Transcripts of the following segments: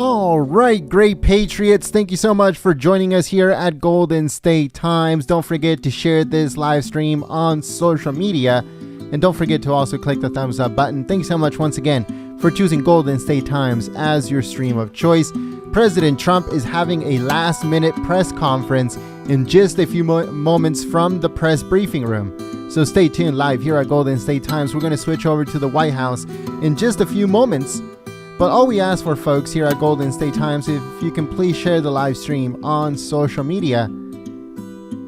All right, great Patriots. Thank you so much for joining us here at Golden State Times. Don't forget to share this live stream on social media. And don't forget to also click the thumbs up button. Thanks so much once again for choosing Golden State Times as your stream of choice. President Trump is having a last-minute press conference in just a few moments from the press briefing room. So stay tuned live here at Golden State Times. We're going to switch over to the White House in just a few moments. But all we ask for, folks, here at Golden State Times, if you can please share the live stream on social media.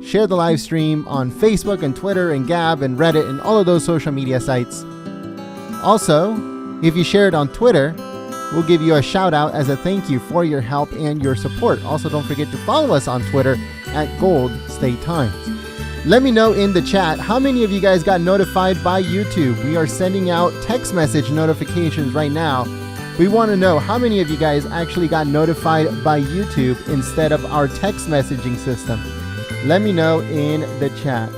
Share the live stream on Facebook and Twitter and Gab and Reddit and all of those social media sites. Also, if you share it on Twitter, we'll give you a shout out as a thank you for your help and your support. Also, don't forget to follow us on Twitter at Gold State Times. Let me know in the chat how many of you guys got notified by YouTube. We are sending out text message notifications right now. We want to know how many of you guys actually got notified by YouTube instead of our text messaging system. Let me know in the chat.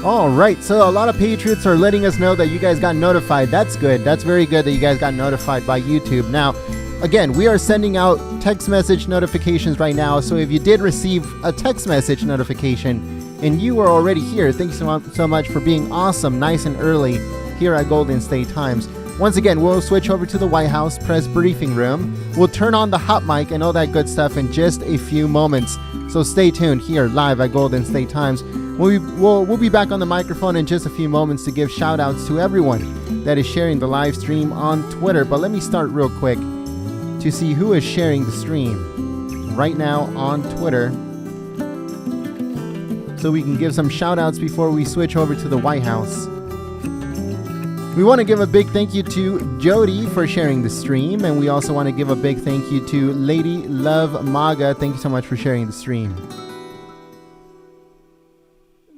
All right, so a lot of Patriots are letting us know that you guys got notified. That's good. That's very good that you guys got notified by YouTube. Now, again, we are sending out text message notifications right now. So if you did receive a text message notification and you were already here, thanks so much for being awesome, nice and early here at Golden State Times. Once again, we'll switch over to the White House press briefing room. We'll turn on the hot mic and all that good stuff in just a few moments. So stay tuned here live at Golden State Times. We'll be back on the microphone in just a few moments to give shout outs to everyone that is sharing the live stream on Twitter. But let me start real quick to see who is sharing the stream right now on Twitter, so we can give some shout outs before we switch over to the White House. We want to give a big thank you to Jody for sharing the stream, and we also want to give a big thank you to Lady Love Maga. Thank you so much for sharing the stream.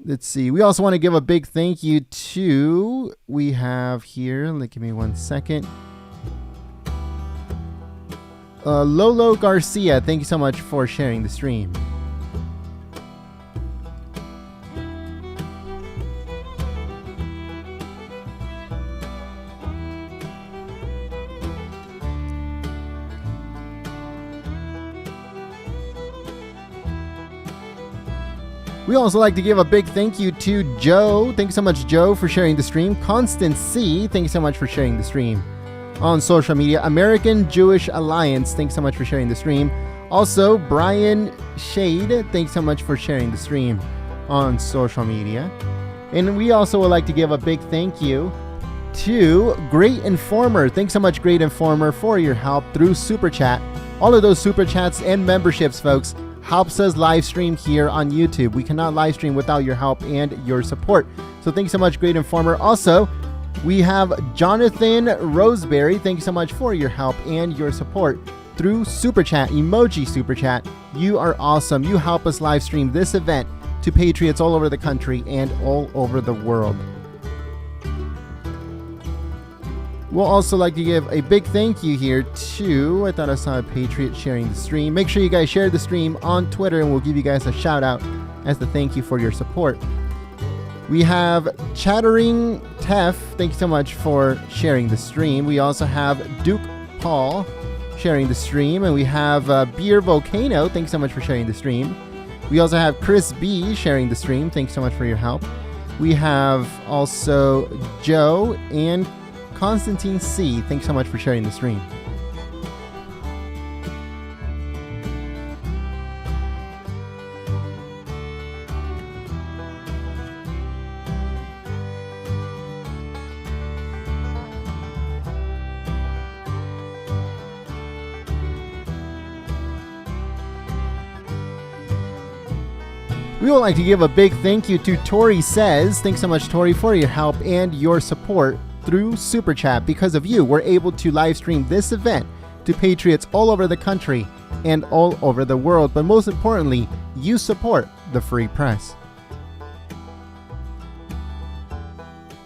Let's see. We also want to give a big thank you to, we have here, give me 1 second. Lolo Garcia, thank you so much for sharing the stream. We also like to give a big thank you to Joe. Thank you so much, Joe, for sharing the stream. Constance C, thank you so much for sharing the stream on social media. American Jewish Alliance, thanks so much for sharing the stream. Also, Brian Shade, thanks so much for sharing the stream on social media. And we also would like to give a big thank you to Great Informer. Thanks so much, Great Informer, for your help through Super Chat. All of those Super Chats and memberships, folks, helps us live stream here on YouTube. We cannot live stream without your help and your support. So thanks so much, Great Informer. Also, we have Jonathan Roseberry. Thank you so much for your help and your support through Super Chat, emoji Super Chat. You are awesome. You help us live stream this event to Patriots all over the country and all over the world. We'll also like to give a big thank you here to, I thought I saw a Patriot sharing the stream. Make sure you guys share the stream on Twitter and we'll give you guys a shout out as the thank you for your support. We have Chattering Tef. Thank you so much for sharing the stream. We also have Duke Paul sharing the stream. And we have Beer Volcano. Thanks so much for sharing the stream. We also have Chris B sharing the stream. Thanks so much for your help. We have also Joe and Constantine C. Thanks so much for sharing the stream. We would like to give a big thank you to Tori Says. Thanks so much, Tori, for your help and your support through Super Chat. Because of you, we're able to live stream this event to patriots all over the country and all over the world. But most importantly, you support the free press.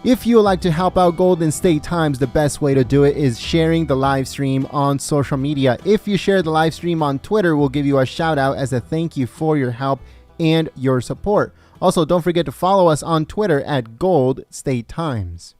If you would like to help out Golden State Times, the best way to do it is sharing the live stream on social media. If you share the live stream on Twitter, we'll give you a shout out as a thank you for your help and your support. Also, don't forget to follow us on Twitter at Gold State Times.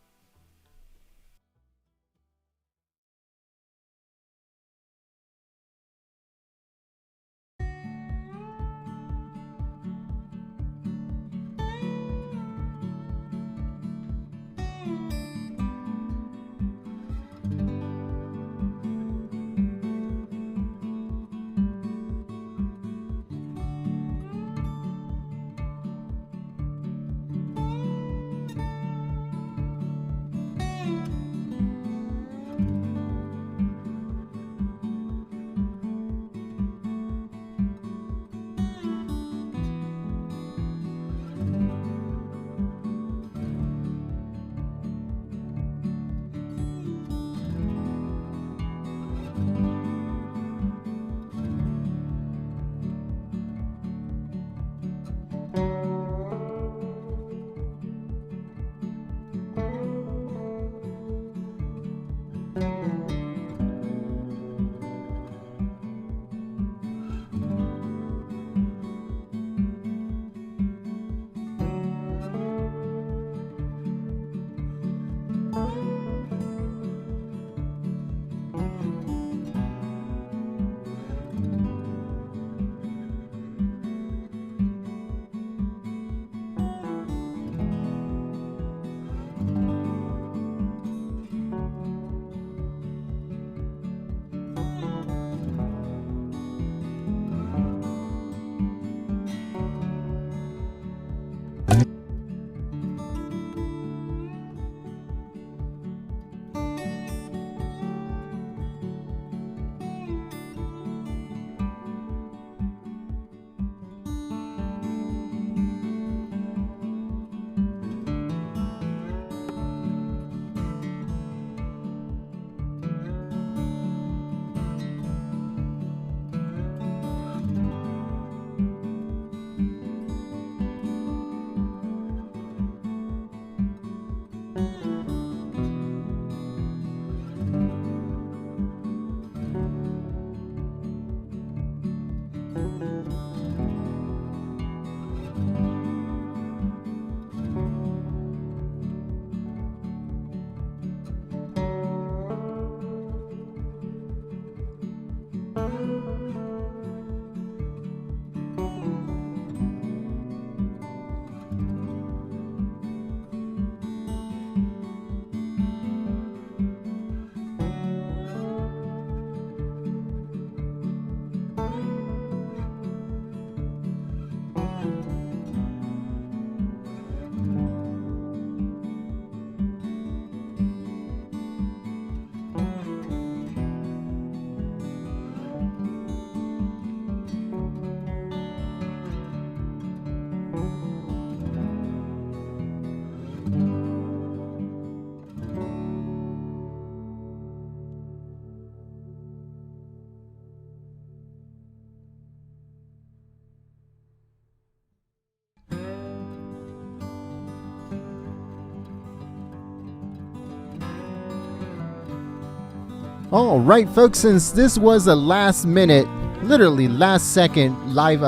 All right, folks, since this was a last minute, literally last second live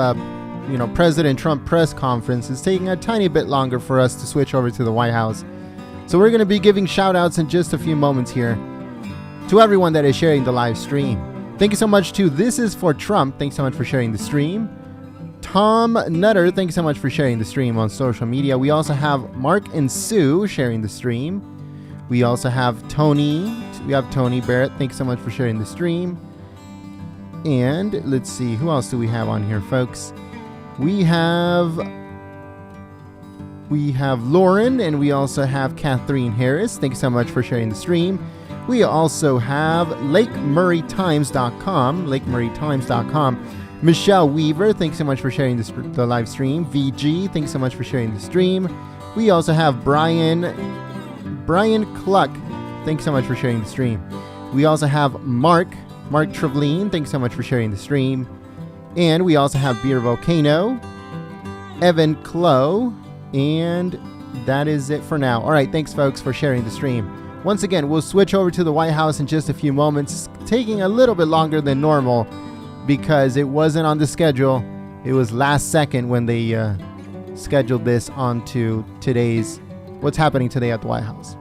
President Trump press conference, it's taking a tiny bit longer for us to switch over to the White House. So we're going to be giving shout outs in just a few moments here to everyone that is sharing the live stream. Thank you so much to This Is For Trump. Thanks so much for sharing the stream. Tom Nutter, thank you so much for sharing the stream on social media. We also have Mark and Sue sharing the stream. We also have Tony. We have Tony Barrett. Thanks so much for sharing the stream. And let's see, who else do we have on here, folks? We have Lauren, and we also have Kathleen Harris. Thanks so much for sharing the stream. We also have LakeMurrayTimes.com. LakeMurrayTimes.com. Michelle Weaver, thanks so much for sharing the live stream. VG, thanks so much for sharing the stream. We also have Brian Cluck, thanks so much for sharing the stream. We also have Mark Trevline, thanks so much for sharing the stream. And we also have Beer Volcano, Evan Clow, and that is it for now. All right, thanks folks for sharing the stream. Once again, we'll switch over to the White House in just a few moments, taking a little bit longer than normal because it wasn't on the schedule. It was last second when they scheduled this onto today's, what's happening today at the White House.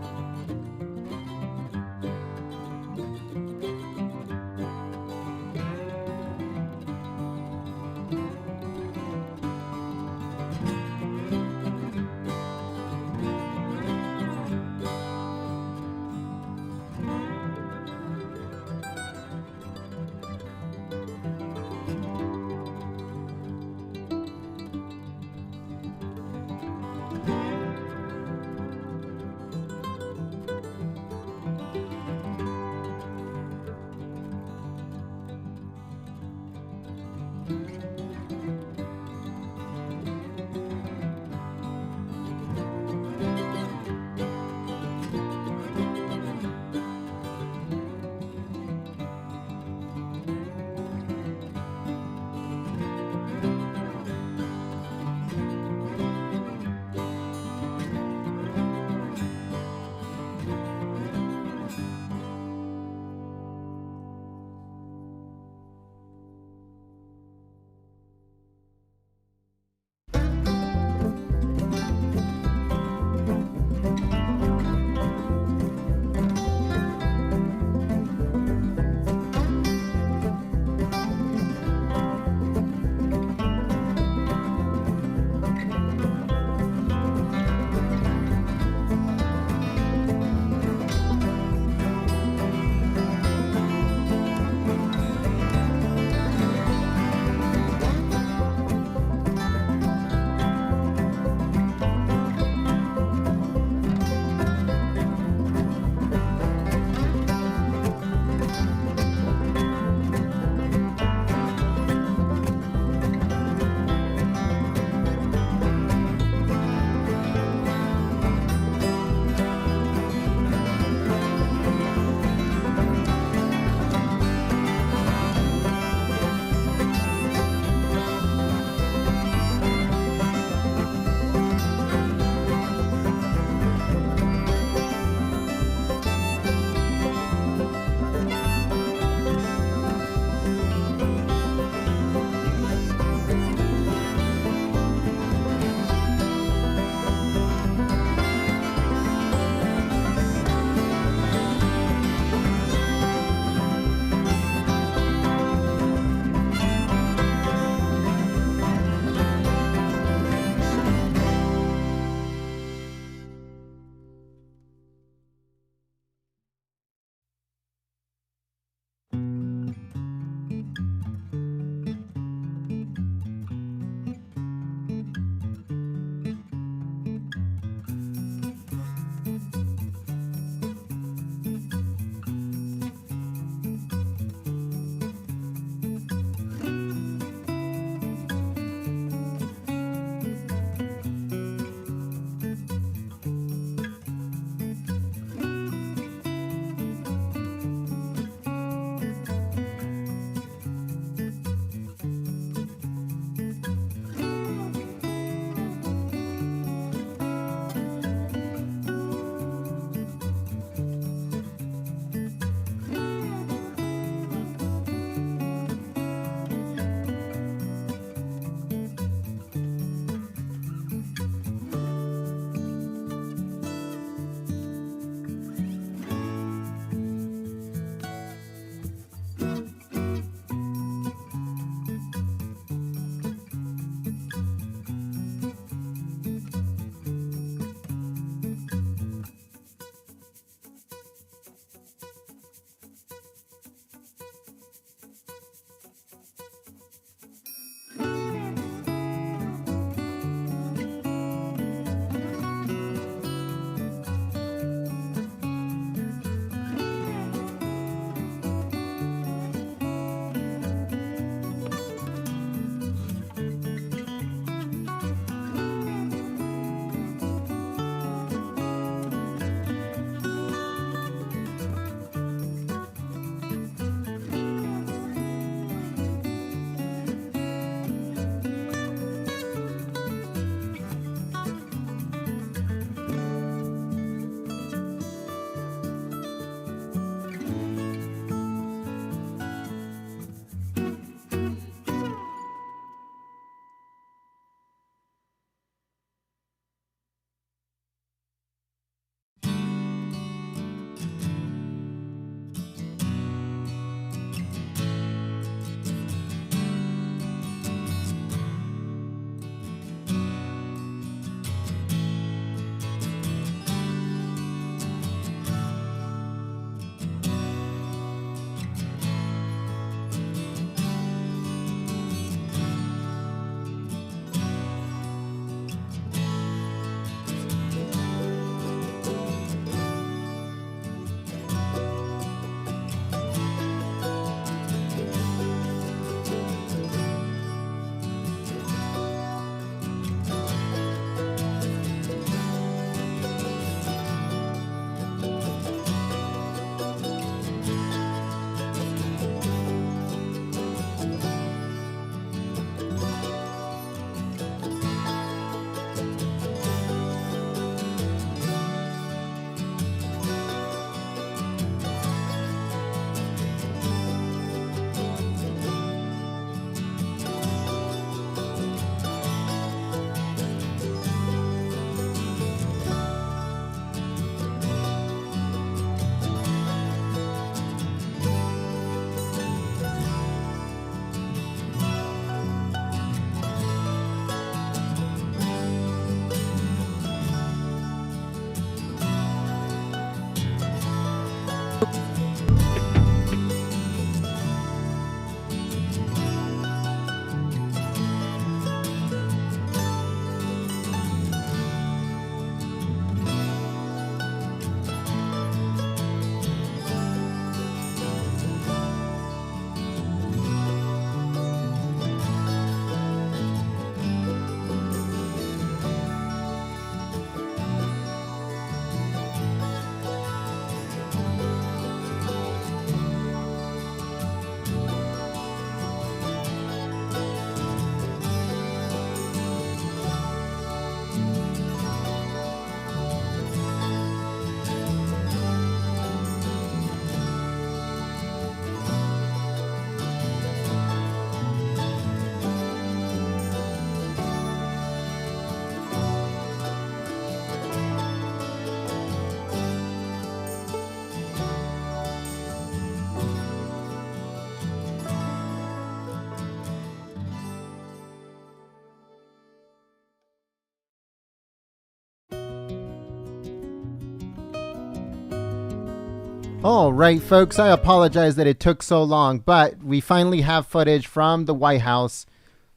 All right, folks, I apologize that it took so long, but we finally have footage from the White House.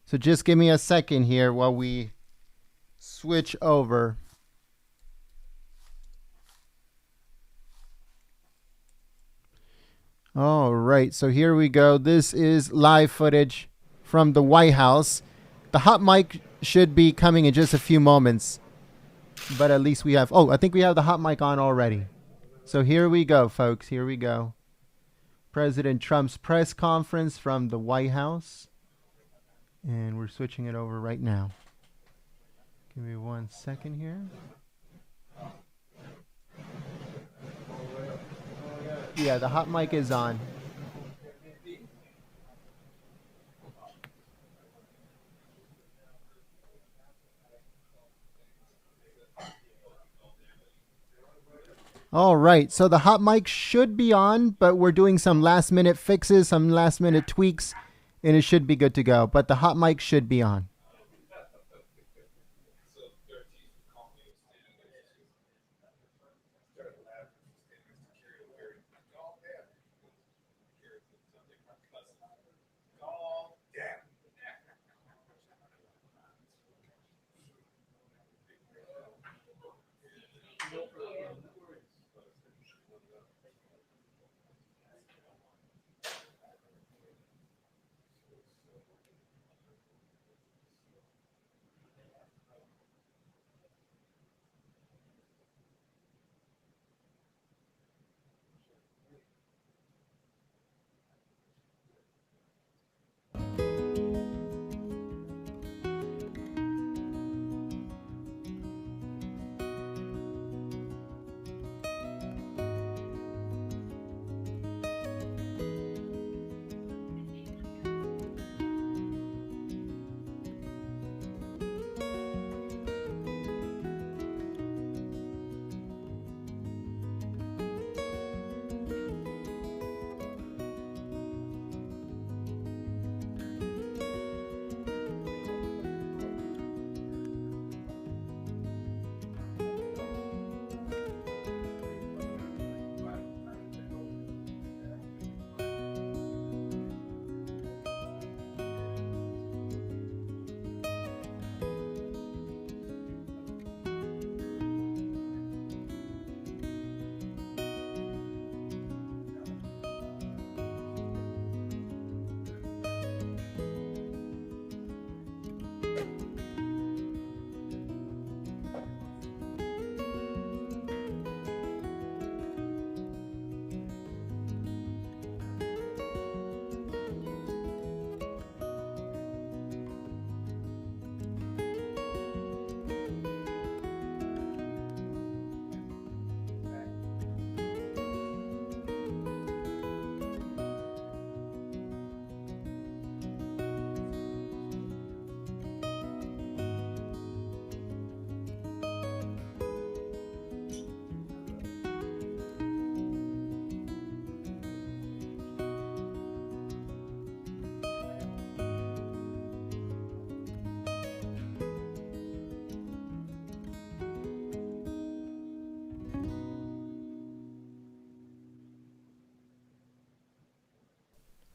So just give me a second here while we switch over. All right, so here we go. This is live footage from the White House. The hot mic should be coming in just a few moments, but at least we have, I think we have the hot mic on already. So here we go, folks. Here we go. President Trump's press conference from the White House. And we're switching it over right now. Give me 1 second here. Yeah, the hot mic is on. All right, so the hot mic should be on, but we're doing some last minute fixes, some last minute tweaks, and it should be good to go. But the hot mic should be on.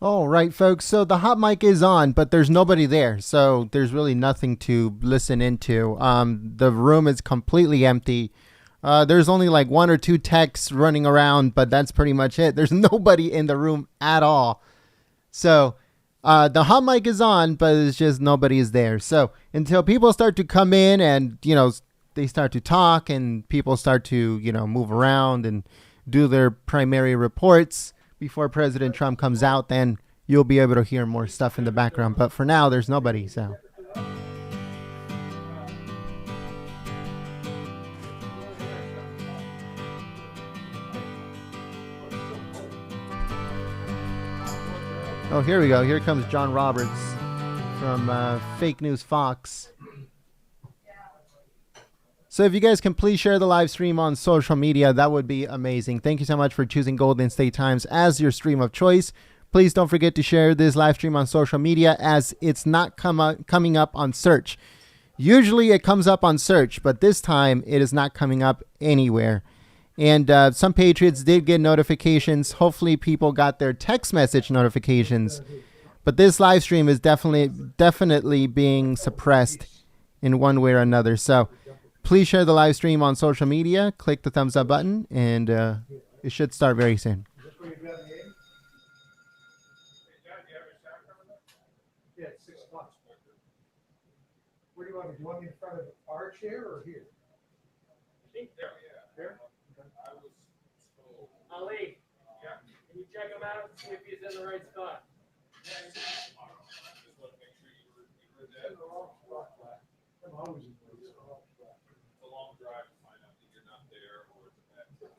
All right, folks. So the hot mic is on, but there's nobody there. So there's really nothing to listen into. The room is completely empty. There's only like 1 or 2 techs running around, but that's pretty much it. There's nobody in the room at all. So the hot mic is on, but it's just nobody is there. So until people start to come in and, they start to talk and people start to, move around and do their primary reports before President Trump comes out, then you'll be able to hear more stuff in the background. But for now, there's nobody, so. Oh, here we go. Here comes John Roberts from Fake News Fox. So if you guys can please share the live stream on social media, that would be amazing. Thank you so much for choosing Golden State Times as your stream of choice. Please don't forget to share this live stream on social media as it's not coming up on search. Usually it comes up on search, but this time it is not coming up anywhere. And some Patriots did get notifications. Hopefully people got their text message notifications. But this live stream is definitely being suppressed in one way or another. So please share the live stream on social media. Click the thumbs up button, and it should start very soon. Yeah, it's 6 o'clock. Where do you want me? Do you want me in front of our chair or here? I think there. There? Ali, can you check him out and see if he's in the right spot? I'm always in place. It's a long drive to find out that you're not there or it's a bad time.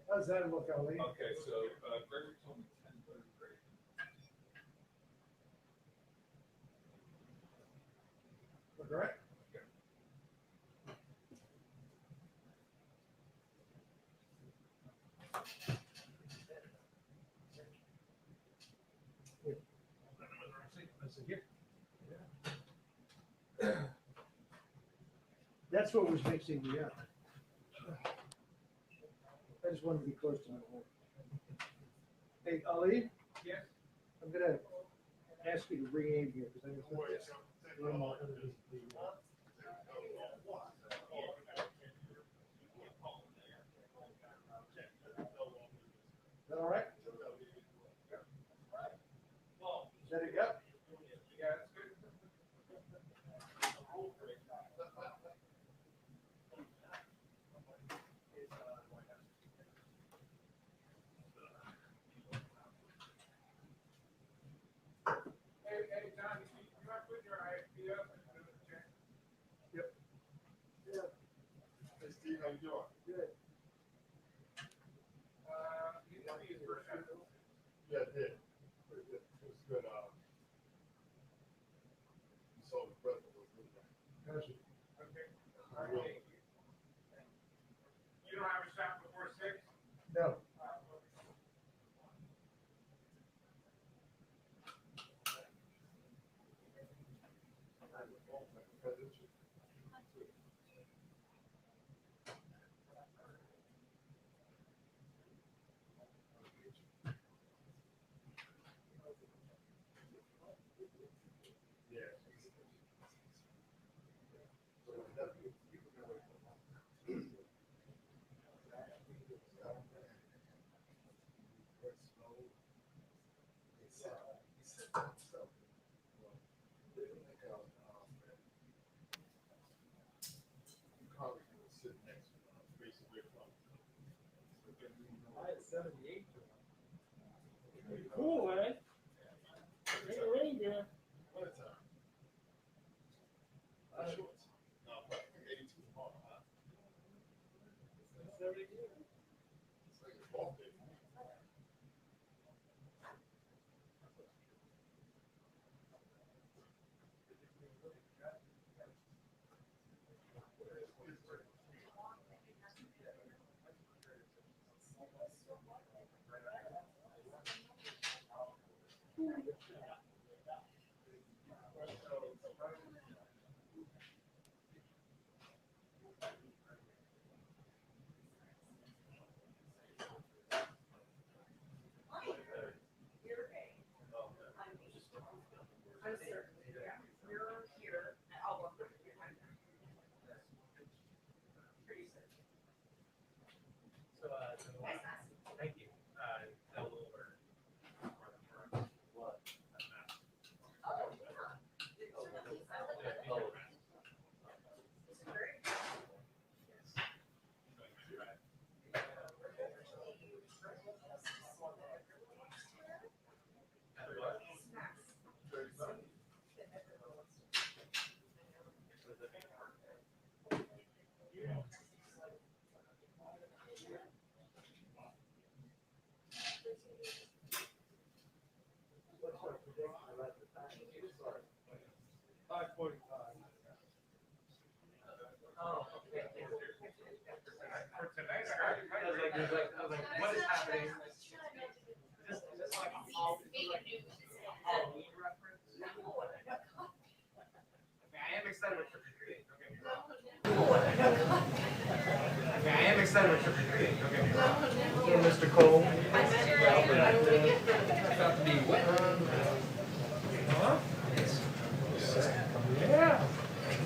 How's that look, Ali? Okay, so Gregory told me 10:30. Look, all right? That's what was mixing me up. I just wanted to be close to my home. Hey, Ali? Yes. I'm gonna ask you to bring Abe here, because I just. Is that all right? Is that a go? Yeah, it's good. Hey, John, you want to put your IP up and do the check? Yep. Yeah. Hey, Steve, how you doing? Good. You tell me his first name. Yeah, it did. It was good. So the president was good. Gotcha. Okay. All right. You don't have a shot before 6? No. I had 78. Cool, eh? Ain't a reindeer. No, but 82 tomorrow, huh? 72. It's like a ball game. Thank you. A little over. I was like, what is happening? Just like Halloween reference. Okay, I am excited for the create. Okay. excited about trick-or-treating. Okay. Mr. Cole. About to be wet. Huh? Yeah.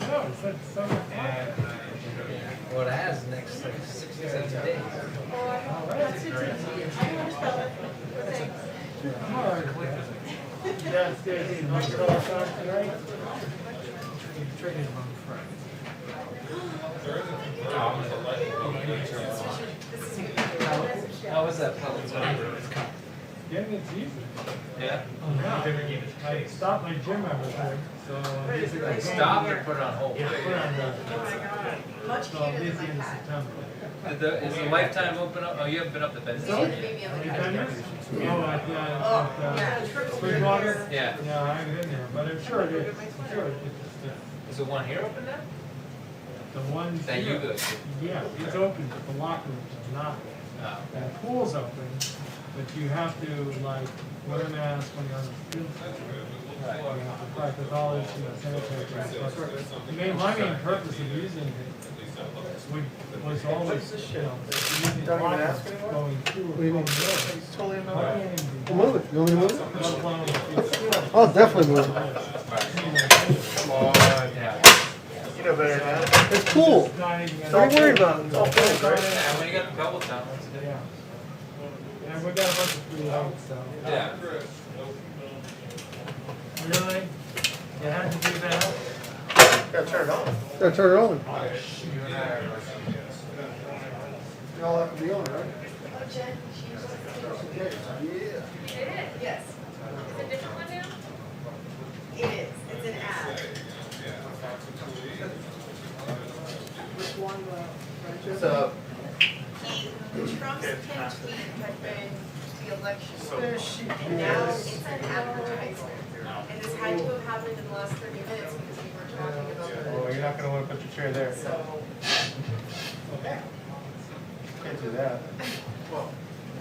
No, it's like summer. Well, it has the next like 6 to 7 days. Downstairs eating hot sauce on tonight. Tricking on Friday. How was that public? Getting it's easy. Yeah. I stopped my gym membership, so I'm busy. Stopped or put it on hold? Yeah, put on the. So I'm busy in September. Is the lifetime open up? Oh, you haven't been up to bed. Have you done this? Oh, at Bridgewater? Yeah. Yeah, I haven't been there, but I'm sure it is. I'm sure it is. Is the one here open now? The ones. That you here. go to? Yeah, it's open, but the locker rooms are not. Oh. And the pool's open, but you have to like wear a mask when you're on the field. You have to practice all this, sanitary. My main purpose of using it was always, using lockers going through. What do you mean? Totally We'll move it. You want me to move it? another. I'll definitely move it. Come on. Yeah. You know better than that. It's cool. What are you What are you worried about? It's all cool, right? Yeah, when you got the bubble town, let's do it. Yeah. And we got a bunch of free lights, so. Yeah. Really? You had to do that? Gotta turn it on. Gotta turn it on. You all have to be on, right? Yes. Is it a different one now? It is. It's an ad. It's a. Trump's pin tweet had been the election. And now it's an advertisement. And this had to have happened in the last 30 minutes because we were talking about Oh, the. you're not gonna wanna put your chair there. So. Can't do that.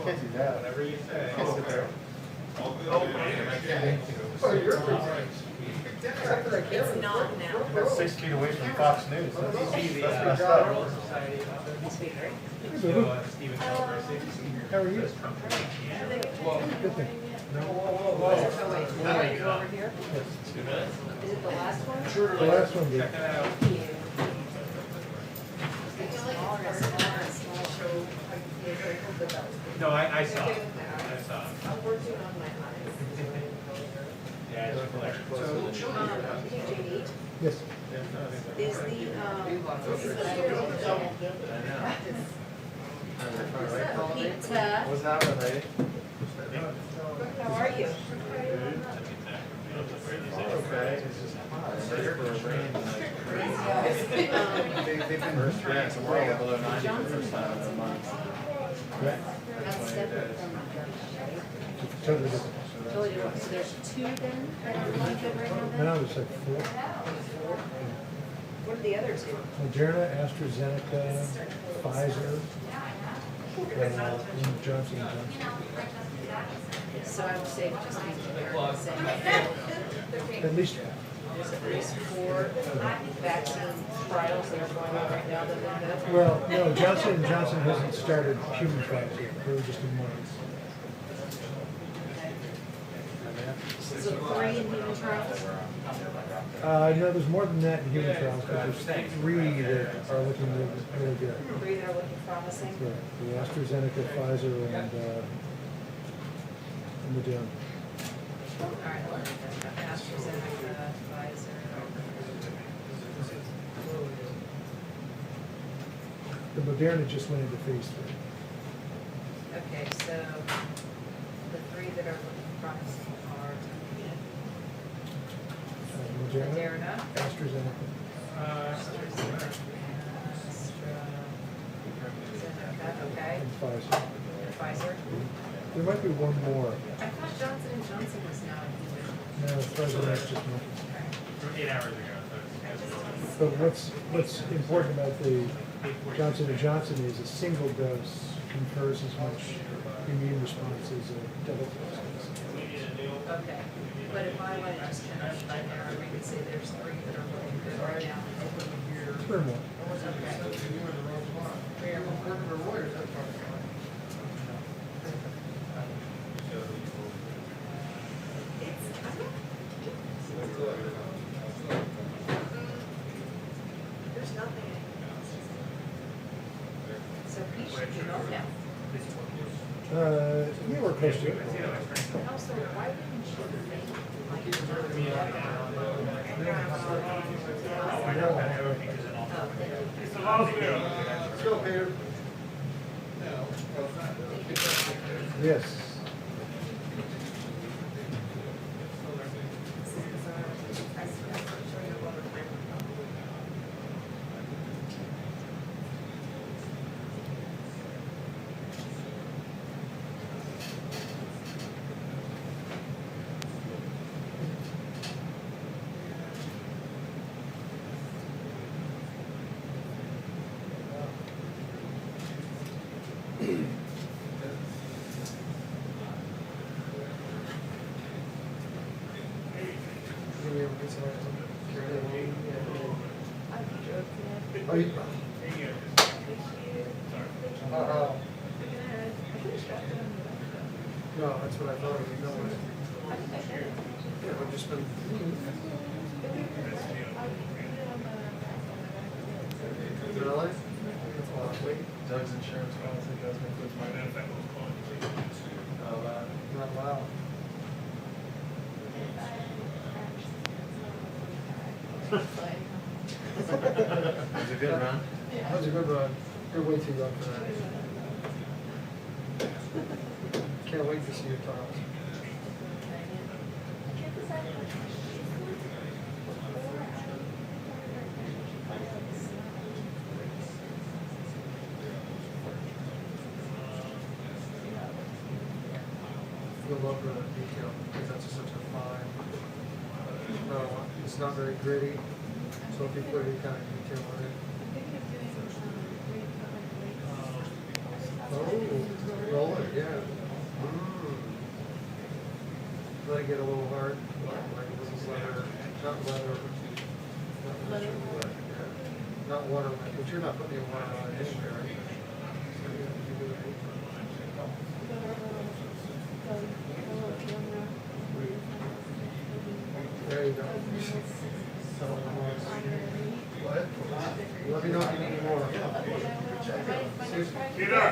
Can't do that. Whatever you say. Can't sit there. Oh, you're. It's not now. That's 6 feet away from Fox News. That's messed up. How are you? Good thing. Over here? Is it the last one? The last one, did. No, I saw it. I'm working on my eyes. JD, Yes. is the, Pizza, What's happening, lady? how are you? Okay, it's just hot. It's ready for a rain. First rain, so we're all below 90 for the first time in a month. Right. That's separate from Totally different. totally different. So there's two then that are really good right now Now then? there's like 4. What are the other two? Moderna, AstraZeneca, Pfizer, and Johnson & Johnson. So I would say just need to bear the same. At least, There's 4 vaccine trials that are going on right now that are good. well, no, Johnson & Johnson hasn't started human trials yet. They were just in months. So 3 in human trials? No, there's more than that in human trials, but there's 3 that are looking really good. 3 that are looking promising? Yeah, the AstraZeneca, Pfizer, and Moderna. All right, let me get AstraZeneca, Pfizer. The Moderna just went into phase 3. Okay, so the 3 that are looking promising are Moderna, Moderna, AstraZeneca. AstraZeneca, okay, And Pfizer. and Pfizer. There might be one more. I thought Johnson & Johnson was now in human. No, Pfizer is just one. 8 hours ago, But what's important about the Johnson & Johnson is a single dose confers as much immune response as a double dose does. Okay, but if I want to just finish by now, we could say there's 3 that are looking good right now. 3 or more. Okay. 3 or more. There's nothing. So he should be known now. Yeah, we're close to it. And also, why wouldn't you make like a Let's go, Peter. Yes. Are you? No, that's what I thought. Yeah, we've just been. Really? Doug's insurance policy doesn't include my benefit. Not wow. It was a good run. That was a good run. You're way too young for that. Can't wait to see your trials. You'll love the detail because that's such a fine. It's not very gritty, so if you put any kind of detail on it. Oh, roll it, yeah. Let it get a little hard, like this is leather, not leather. Not water, but you're not putting any water on it anyway, right? There you go. What? Let me know if you need any more. Peter.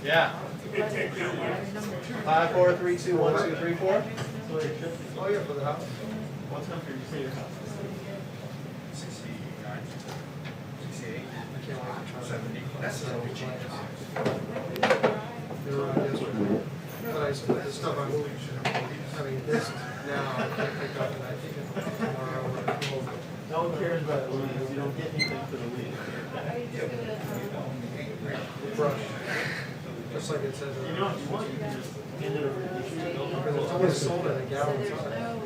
Yeah. 5, 4, 3, 2, 1, 2, 3, 4. Oh, yeah, for the house. What's number for your house? 69. 68. I can't wait to try 70. That's that. a big change. They're around yesterday. But I split the stuff I moved. I mean, this now I can't pick up and I think it's tomorrow or No one cares about it if you don't get anything for the week. brush. Just like it says. You know, if you want, you can just hand it over to the distributor. Because it's always sold at a gallon there's size. no,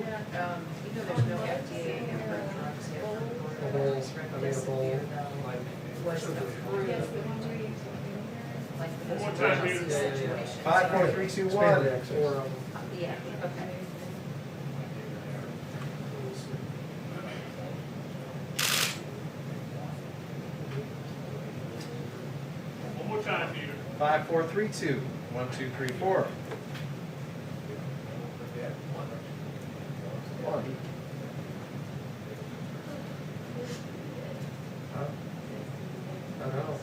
there's no FDA approved drugs yet. A bowl, I mean a bowl, like. Was approved, like for this One more time, emergency Peter. Yeah, yeah, yeah. situation. 5, 4, 3, 2, 1. Spandex, or, Yeah, okay. One more time, Peter. 5, 4, 3, 2. 1, 2, 3, 4. One. I don't know.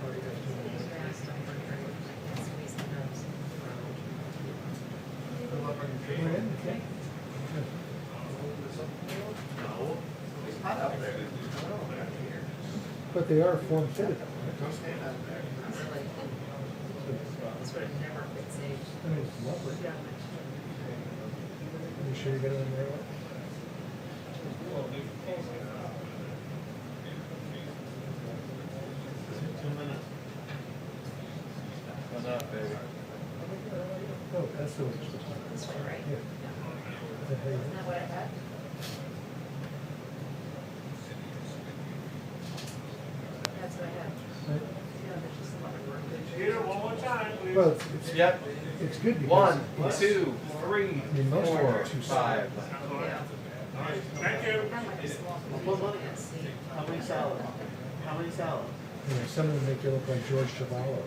What are you guys doing? But they are form fitted. This would have never been saved. I mean, it's lovely. You sure you got it in there? What's up, baby? Oh, that's the one. This one, right? Yeah. Isn't that what I had? That's what I had. Right. Yeah, there's just a lot of work. Peter, one more time, please. Well, Yep. it's good because. 1, it's- 2, 3, I mean, most of them 4, are too 5. Yeah. Thank you. Kind of like a small. See. How many salads? How many salads? You know, some of them make you look like George Chavallo.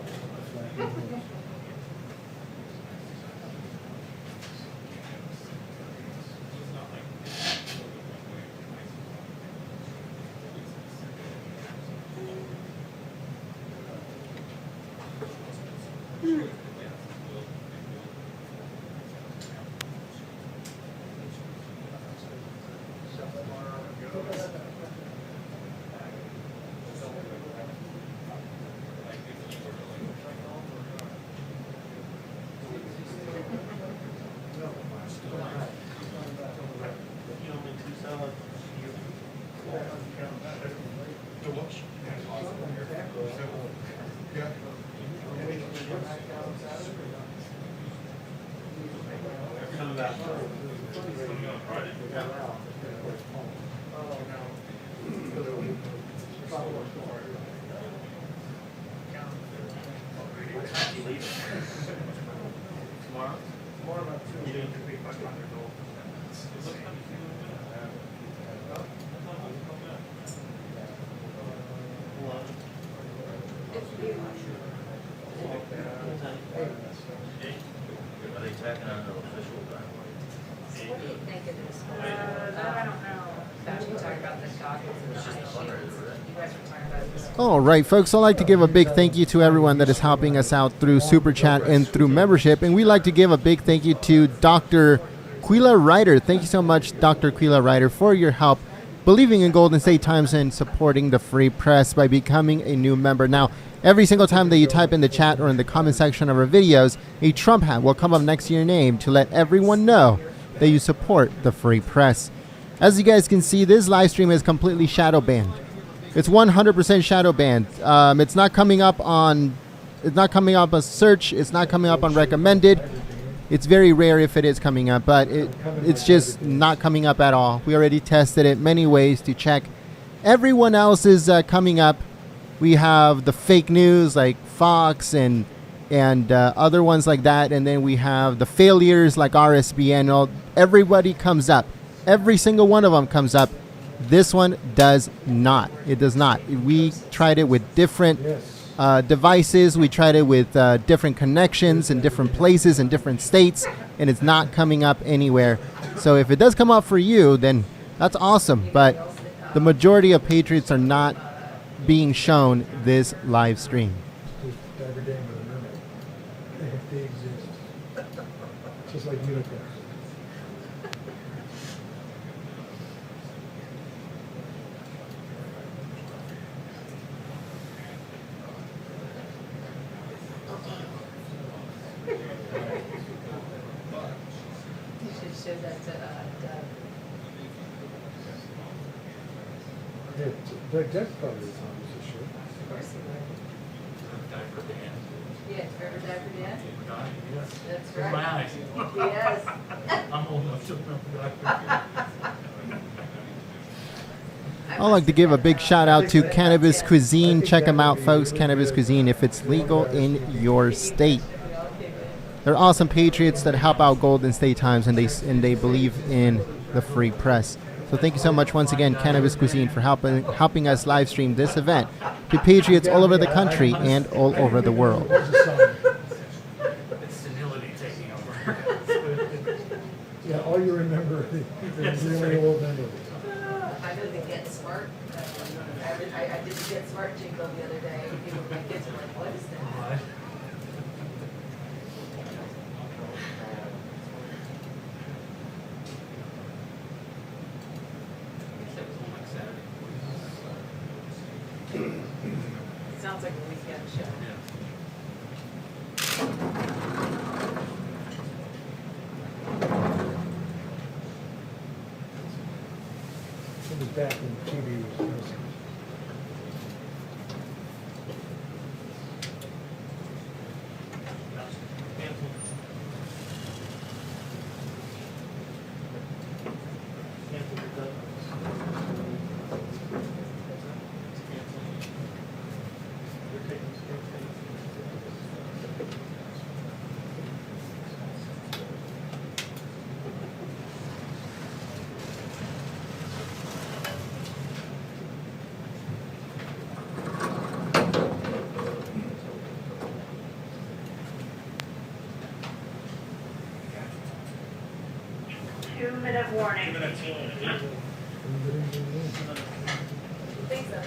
Are they tacking on the official driveway? What do you think of this? I don't know. About you talking about the dockets and the It's just a ice fundraiser, sheets. right? You guys were talking about this. All right, folks. I'd like to give a big thank you to everyone that is helping us out through Super Chat and through membership. And we'd like to give a big thank you to Dr. Quila Ryder. Thank you so much, Dr. Quila Ryder, for your help believing in Golden State Times and supporting the free press by becoming a new member. Now, every single time that you type in the chat or in the comment section of our videos, a Trump hat will come up next to your name to let everyone know that you support the free press. As you guys can see, this live stream is completely shadow banned. It's 100% shadow banned. It's not coming up on a search. It's not coming up on recommended. It's very rare if it is coming up, but it's just not coming up at all. We already tested it many ways to check. Everyone else is coming up. We have the fake news like Fox and other ones like that, and then we have the failures like RSBN. Everybody comes up. Every single one of them comes up. This one does not. It does not. We tried it with different devices. We tried it with different connections in different places in different states, and it's not coming up anywhere. So if it does come up for you, then that's awesome. But the majority of Patriots are not being shown this live stream. They exist. Just like unicorns. You should show that to Doug. Yeah, Doug probably is on this issue. Of course he would. Yeah, remember Dapper Dan? That's In right. my eyes. Yes. I'm old enough to remember that. I'd like to give a big shout out to Cannabis Cuisine. Check them out, folks. Cannabis Cuisine, if it's legal in your state. They're awesome patriots that help out Golden State Times, and they believe in the free press. So thank you so much once again, Cannabis Cuisine, for helping us live stream this event to patriots all over the country and all over the world. It's senility taking over. Yeah, all you remember is really old memories. I know the Get Smart. I did the Get Smart jingle the other day. And people, my kids were like, what is that? Sounds like a weekend show. It was back when TV was missing. Two-minute warning. Think so.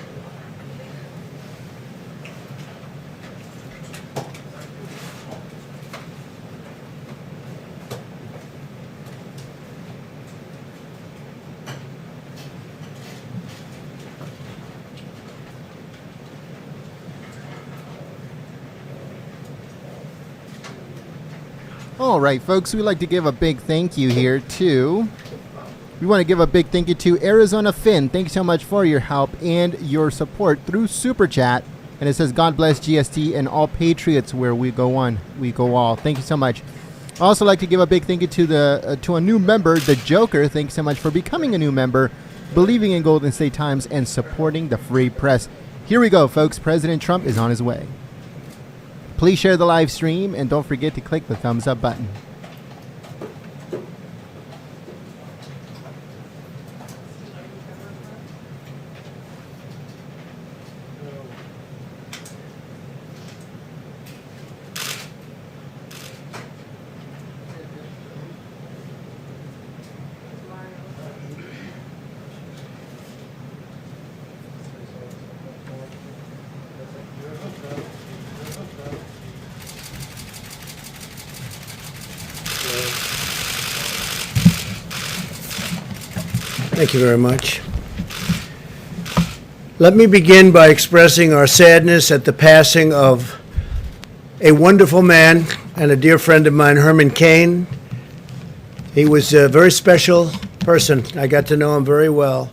All right, folks, we'd like to give a big thank you here to... We want to give a big thank you to Arizona Finn. Thank you so much for your help and your support through Super Chat. And it says, God bless GST and all patriots, where we go one, we go all. Thank you so much. I also like to give a big thank you to to a new member, the Joker. Thanks so much for becoming a new member, believing in Golden State Times, and supporting the free press. Here we go, folks. President Trump is on his way. Please share the live stream, and don't forget to click the thumbs up button. Thank you very much. Let me begin by expressing our sadness at the passing of a wonderful man and a dear friend of mine, Herman Cain. He was a very special person. I got to know him very well.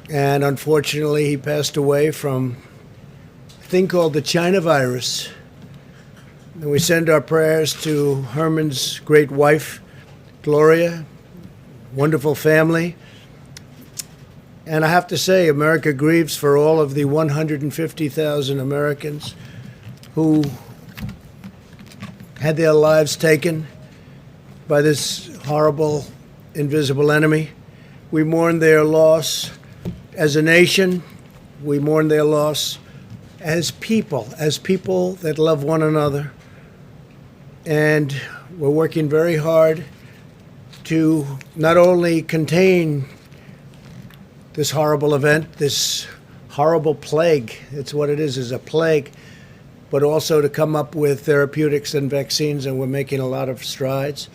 And unfortunately, he passed away from a thing called the China virus. And we send our prayers to Herman's great wife, Gloria, wonderful family. And I have to say, America grieves for all of the 150,000 Americans who had their lives taken by this horrible, invisible enemy. We mourn their loss as a nation. We mourn their loss as people that love one another. And we're working very hard to not only contain this horrible event, this horrible plague, it's what it is a plague, but also to come up with therapeutics and vaccines, and we're making a lot of strides.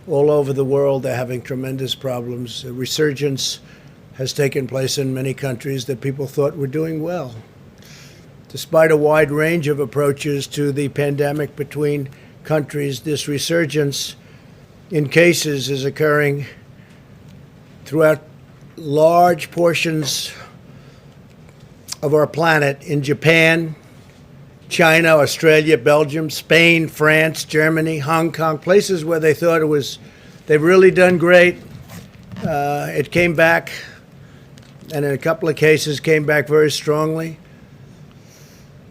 All over the world, they're having tremendous problems. A resurgence has taken place in many countries that people thought were doing well. Despite a wide range of approaches to the pandemic between countries, this resurgence in cases is occurring throughout large portions of our planet in Japan, China, Australia, Belgium, Spain, France, Germany, Hong Kong, places where they thought they've really done great. It came back, and in a couple of cases came back very strongly.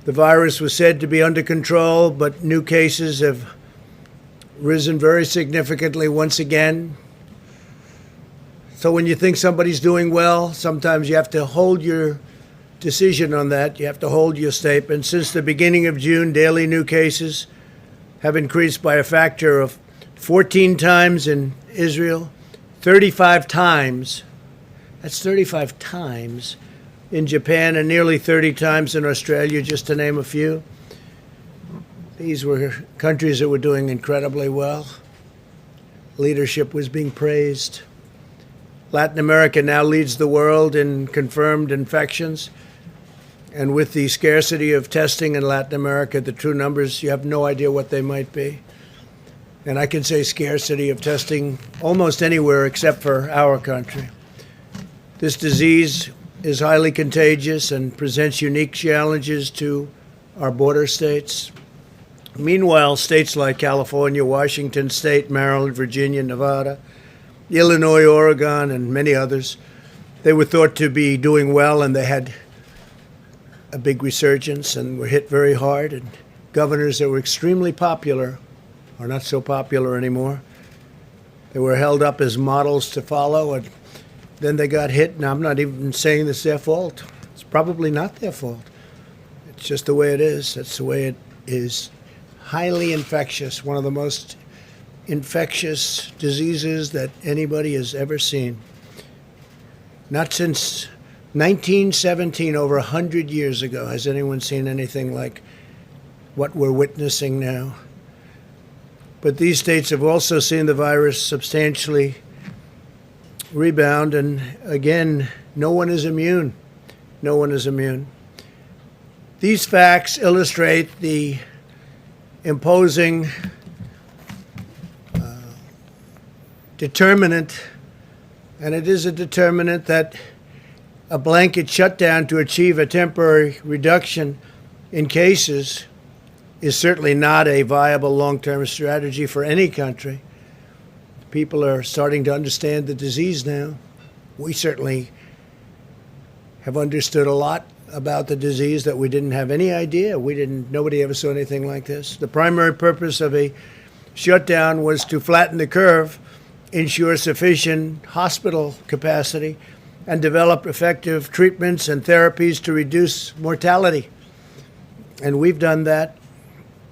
The virus was said to be under control, but new cases have risen very significantly once again. So when you think somebody's doing well, sometimes you have to hold your decision on that. You have to hold your statement. Since the beginning of June, daily new cases have increased by a factor of 14 times in Israel, 35 times, that's 35 times in Japan, and nearly 30 times in Australia, just to name a few. These were countries that were doing incredibly well. Leadership was being praised. Latin America now leads the world in confirmed infections. And with the scarcity of testing in Latin America, the true numbers, you have no idea what they might be. And I can say scarcity of testing almost anywhere except for our country. This disease is highly contagious and presents unique challenges to our border states. Meanwhile, states like California, Washington State, Maryland, Virginia, Nevada, Illinois, Oregon, and many others, they were thought to be doing well, and they had a big resurgence and were hit very hard. And governors that were extremely popular are not so popular anymore. They were held up as models to follow, and then they got hit. And I'm not even saying it's their fault. It's probably not their fault. It's just the way it is. That's the way it is. Highly infectious, one of the most infectious diseases that anybody has ever seen. Not since 1917, over 100 years ago, has anyone seen anything like what we're witnessing now. But these states have also seen the virus substantially rebound, and again, no one is immune. No one is immune. These facts illustrate the imposing determinant, and it is a determinant that a blanket shutdown to achieve a temporary reduction in cases is certainly not a viable long-term strategy for any country. People are starting to understand the disease now. We certainly have understood a lot about the disease that we didn't have any idea. Nobody ever saw anything like this. The primary purpose of a shutdown was to flatten the curve, ensure sufficient hospital capacity, and develop effective treatments and therapies to reduce mortality. And we've done that,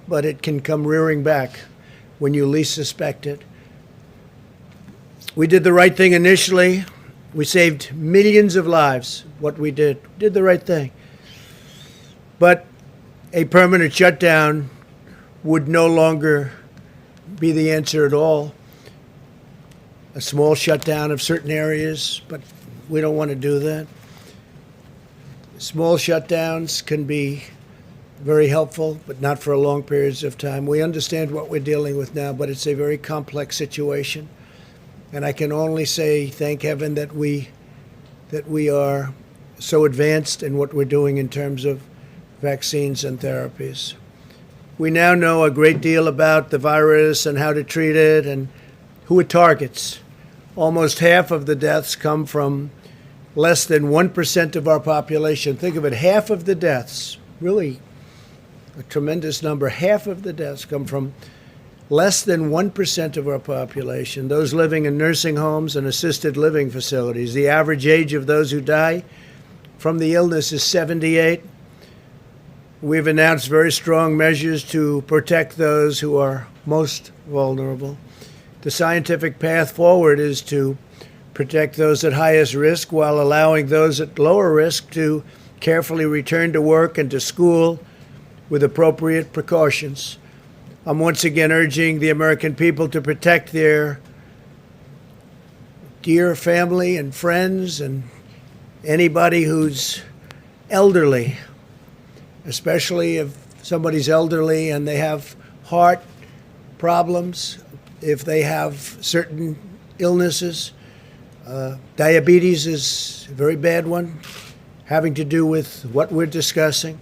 but it can come rearing back when you least suspect it. We did the right thing initially. We saved millions of lives. What we did the right thing. But a permanent shutdown would no longer be the answer at all. A small shutdown of certain areas, but we don't want to do that. Small shutdowns can be very helpful, but not for long periods of time. We understand what we're dealing with now, but it's a very complex situation. And I can only say, thank heaven that we are so advanced in what we're doing in terms of vaccines and therapies. We now know a great deal about the virus and how to treat it and who it targets. Almost half of the deaths come from less than 1% of our population. Think of it, half of the deaths, really a tremendous number, half of the deaths come from less than 1% of our population, those living in nursing homes and assisted living facilities. The average age of those who die from the illness is 78. We've announced very strong measures to protect those who are most vulnerable. The scientific path forward is to protect those at highest risk while allowing those at lower risk to carefully return to work and to school with appropriate precautions. I'm once again urging the American people to protect their dear family and friends and anybody who's elderly, especially if somebody's elderly and they have heart problems, if they have certain illnesses. Diabetes is a very bad one, having to do with what we're discussing.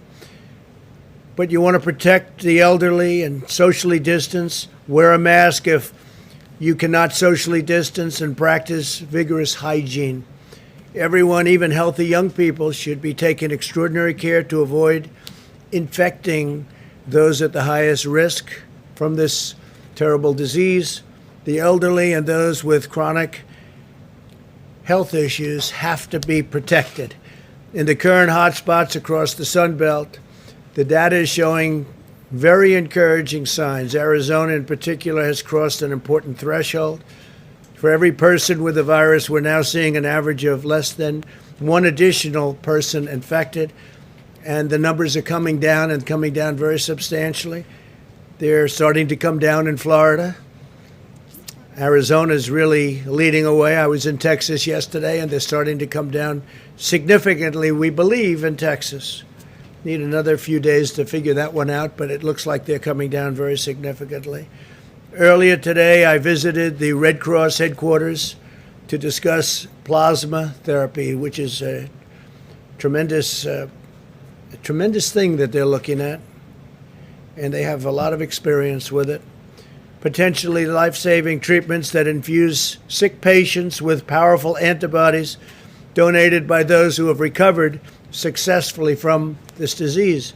But you want to protect the elderly and socially distance. Wear a mask if you cannot socially distance, and practice vigorous hygiene. Everyone, even healthy young people, should be taking extraordinary care to avoid infecting those at the highest risk from this terrible disease. The elderly and those with chronic health issues have to be protected. In the current hotspots across the Sun Belt, the data is showing very encouraging signs. Arizona in particular has crossed an important threshold. For every person with the virus, we're now seeing an average of less than one additional person infected, and the numbers are coming down and coming down very substantially. They're starting to come down in Florida. Arizona is really leading away. I was in Texas yesterday, and they're starting to come down significantly, we believe, in Texas. Need another few days to figure that one out, but it looks like they're coming down very significantly. Earlier today, I visited the Red Cross headquarters to discuss plasma therapy, which is a tremendous thing that they're looking at, and they have a lot of experience with it. Potentially life-saving treatments that infuse sick patients with powerful antibodies donated by those who have recovered successfully from this disease.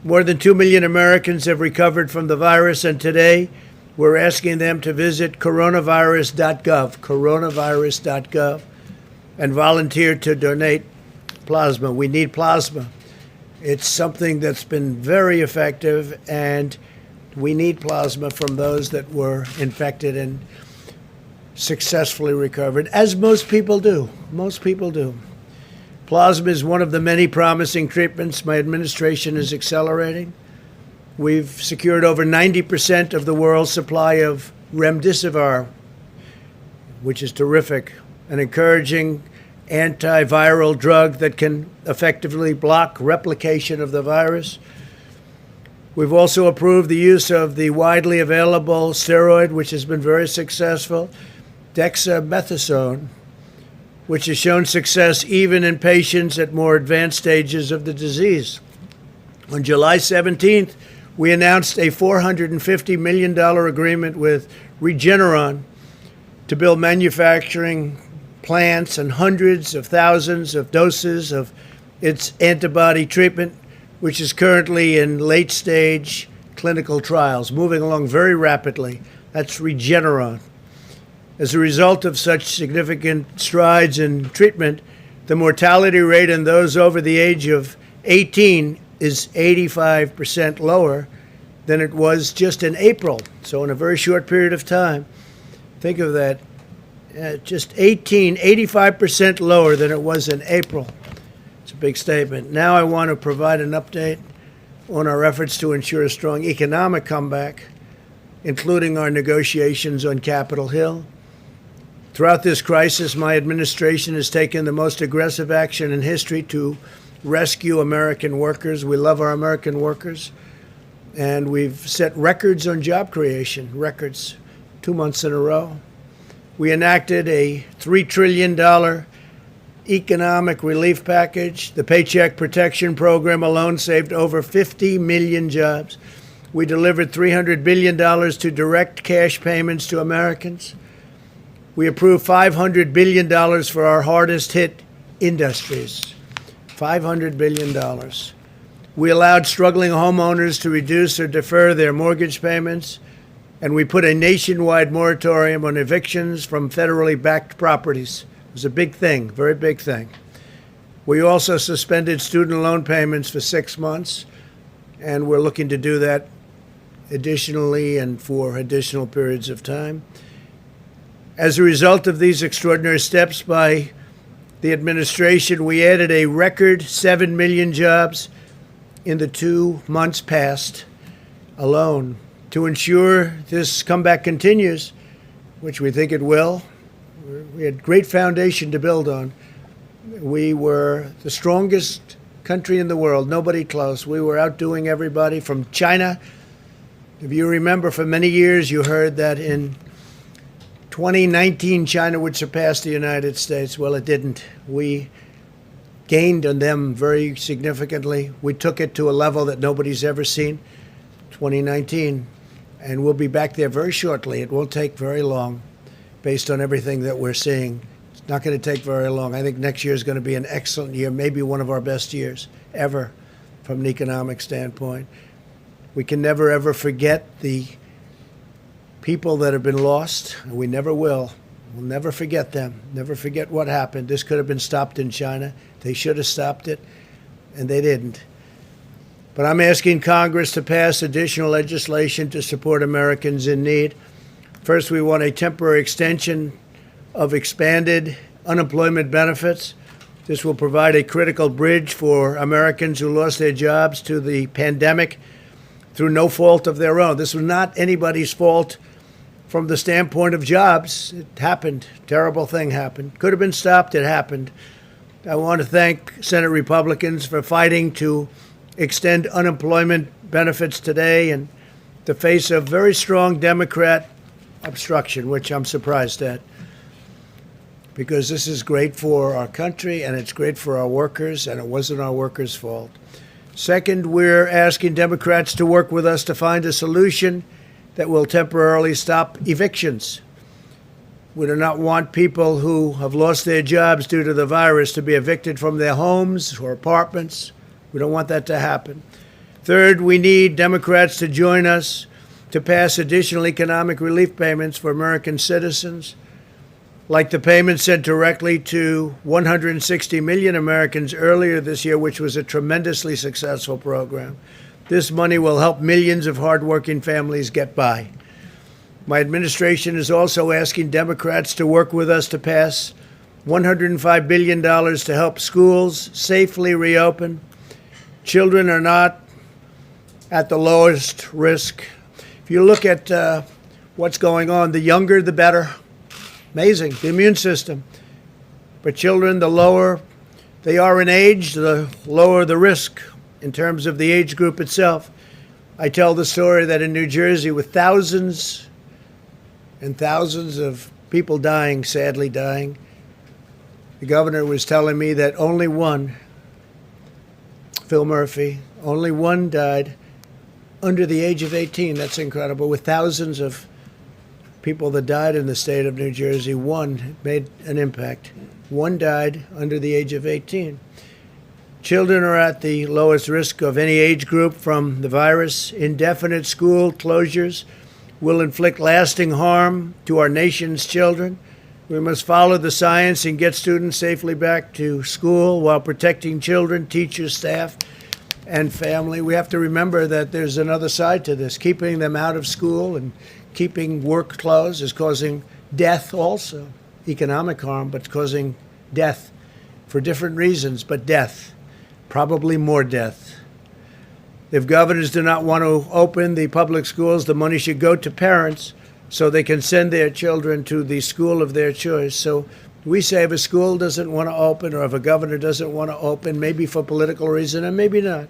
More than 2 million Americans have recovered from the virus, and today we're asking them to visit coronavirus.gov, and volunteer to donate plasma. We need plasma. It's something that's been very effective, and we need plasma from those that were infected and successfully recovered, as most people do. Most people do. Plasma is one of the many promising treatments my administration is accelerating. We've secured over 90% of the world's supply of remdesivir, which is terrific, an encouraging antiviral drug that can effectively block replication of the virus. We've also approved the use of the widely available steroid, which has been very successful. dexamethasone, which has shown success even in patients at more advanced stages of the disease. On July 17th, we announced a $450 million agreement with Regeneron to build manufacturing plants and hundreds of thousands of doses of its antibody treatment, which is currently in late-stage clinical trials, moving along very rapidly. That's Regeneron. As a result of such significant strides in treatment, the mortality rate in those over the age of 18 is 85% lower than it was just in April. So in a very short period of time, think of that, just 85% lower than it was in April. It's a big statement. Now I want to provide an update on our efforts to ensure a strong economic comeback, including our negotiations on Capitol Hill. Throughout this crisis, my administration has taken the most aggressive action in history to rescue American workers. We love our American workers. And we've set records on job creation, records 2 months in a row. We enacted a $3 trillion economic relief package. The Paycheck Protection Program alone saved over 50 million jobs. We delivered $300 billion to direct cash payments to Americans. We approved $500 billion for our hardest hit industries. $500 billion. We allowed struggling homeowners to reduce or defer their mortgage payments, and we put a nationwide moratorium on evictions from federally backed properties. It was a big thing, very big thing. We also suspended student loan payments for 6 months, and we're looking to do that additionally and for additional periods of time. As a result of these extraordinary steps by the administration, we added a record 7 million jobs in the 2 months past alone. To ensure this comeback continues, which we think it will, we had great foundation to build on. We were the strongest country in the world, nobody close. We were outdoing everybody from China. If you remember, for many years you heard that in 2019, China would surpass the United States. Well, it didn't. We gained on them very significantly. We took it to a level that nobody's ever seen, 2019, and we'll be back there very shortly. It won't take very long based on everything that we're seeing. It's not going to take very long. I think next year is going to be an excellent year, maybe one of our best years ever from an economic standpoint. We can never, ever forget the people that have been lost, and we never will. We'll never forget them, never forget what happened. This could have been stopped in China. They should have stopped it, and they didn't. But I'm asking Congress to pass additional legislation to support Americans in need. First, we want a temporary extension of expanded unemployment benefits. This will provide a critical bridge for Americans who lost their jobs to the pandemic through no fault of their own. This was not anybody's fault from the standpoint of jobs. It happened. Terrible thing happened. Could have been stopped. It happened. I want to thank Senate Republicans for fighting to extend unemployment benefits today in the face of very strong Democrat obstruction, which I'm surprised at, because this is great for our country and it's great for our workers, and it wasn't our workers' fault. Second, we're asking Democrats to work with us to find a solution that will temporarily stop evictions. We do not want people who have lost their jobs due to the virus to be evicted from their homes or apartments. We don't want that to happen. Third, we need Democrats to join us to pass additional economic relief payments for American citizens, like the payment sent directly to 160 million Americans earlier this year, which was a tremendously successful program. This money will help millions of hardworking families get by. My administration is also asking Democrats to work with us to pass $105 billion to help schools safely reopen. Children are not at the lowest risk. If you look at what's going on, the younger, the better. Amazing, the immune system. But children, the lower they are in age, the lower the risk in terms of the age group itself. I tell the story that in New Jersey, with thousands and thousands of people dying, sadly dying. The governor was telling me that only one, Phil Murphy, only one died under the age of 18. That's incredible. With thousands of people that died in the state of New Jersey, one made an impact. One died under the age of 18. Children are at the lowest risk of any age group from the virus. Indefinite school closures will inflict lasting harm to our nation's children. We must follow the science and get students safely back to school while protecting children, teachers, staff, and family. We have to remember that there's another side to this. Keeping them out of school and keeping work closed is causing death also. Economic harm, but causing death for different reasons, but death. Probably more death. If governors do not want to open the public schools, the money should go to parents so they can send their children to the school of their choice. So we say if a school doesn't want to open or if a governor doesn't want to open, maybe for political reason and maybe not,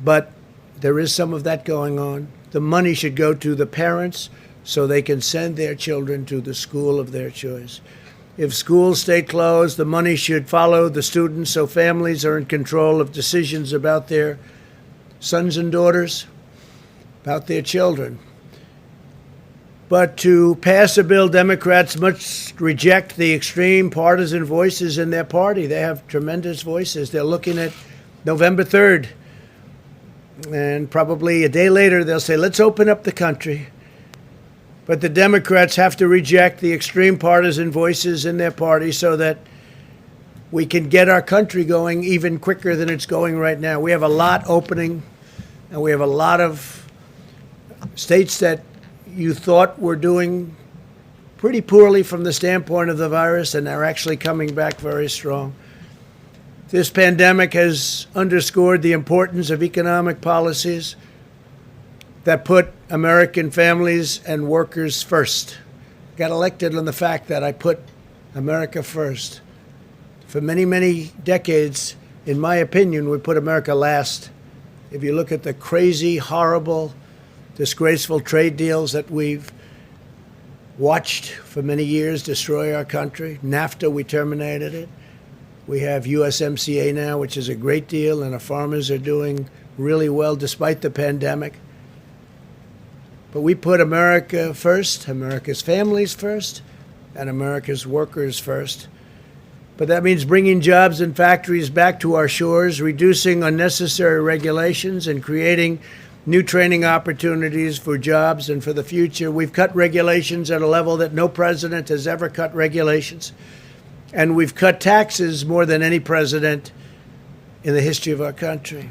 but there is some of that going on. The money should go to the parents so they can send their children to the school of their choice. If schools stay closed, the money should follow the students so families are in control of decisions about their sons and daughters, about their children. But to pass a bill, Democrats must reject the extreme partisan voices in their party. They have tremendous voices. They're looking at November 3rd. And probably a day later, they'll say, let's open up the country. But the Democrats have to reject the extreme partisan voices in their party so that we can get our country going even quicker than it's going right now. We have a lot opening, and we have a lot of states that you thought were doing pretty poorly from the standpoint of the virus, and are actually coming back very strong. This pandemic has underscored the importance of economic policies that put American families and workers first. Got elected on the fact that I put America first. For many, many decades, in my opinion, we put America last. If you look at the crazy, horrible, disgraceful trade deals that we've watched for many years destroy our country. NAFTA, we terminated it. We have USMCA now, which is a great deal, and our farmers are doing really well despite the pandemic. But we put America first, America's families first, and America's workers first. But that means bringing jobs and factories back to our shores, reducing unnecessary regulations, and creating new training opportunities for jobs and for the future. We've cut regulations at a level that no president has ever cut regulations. And we've cut taxes more than any president in the history of our country.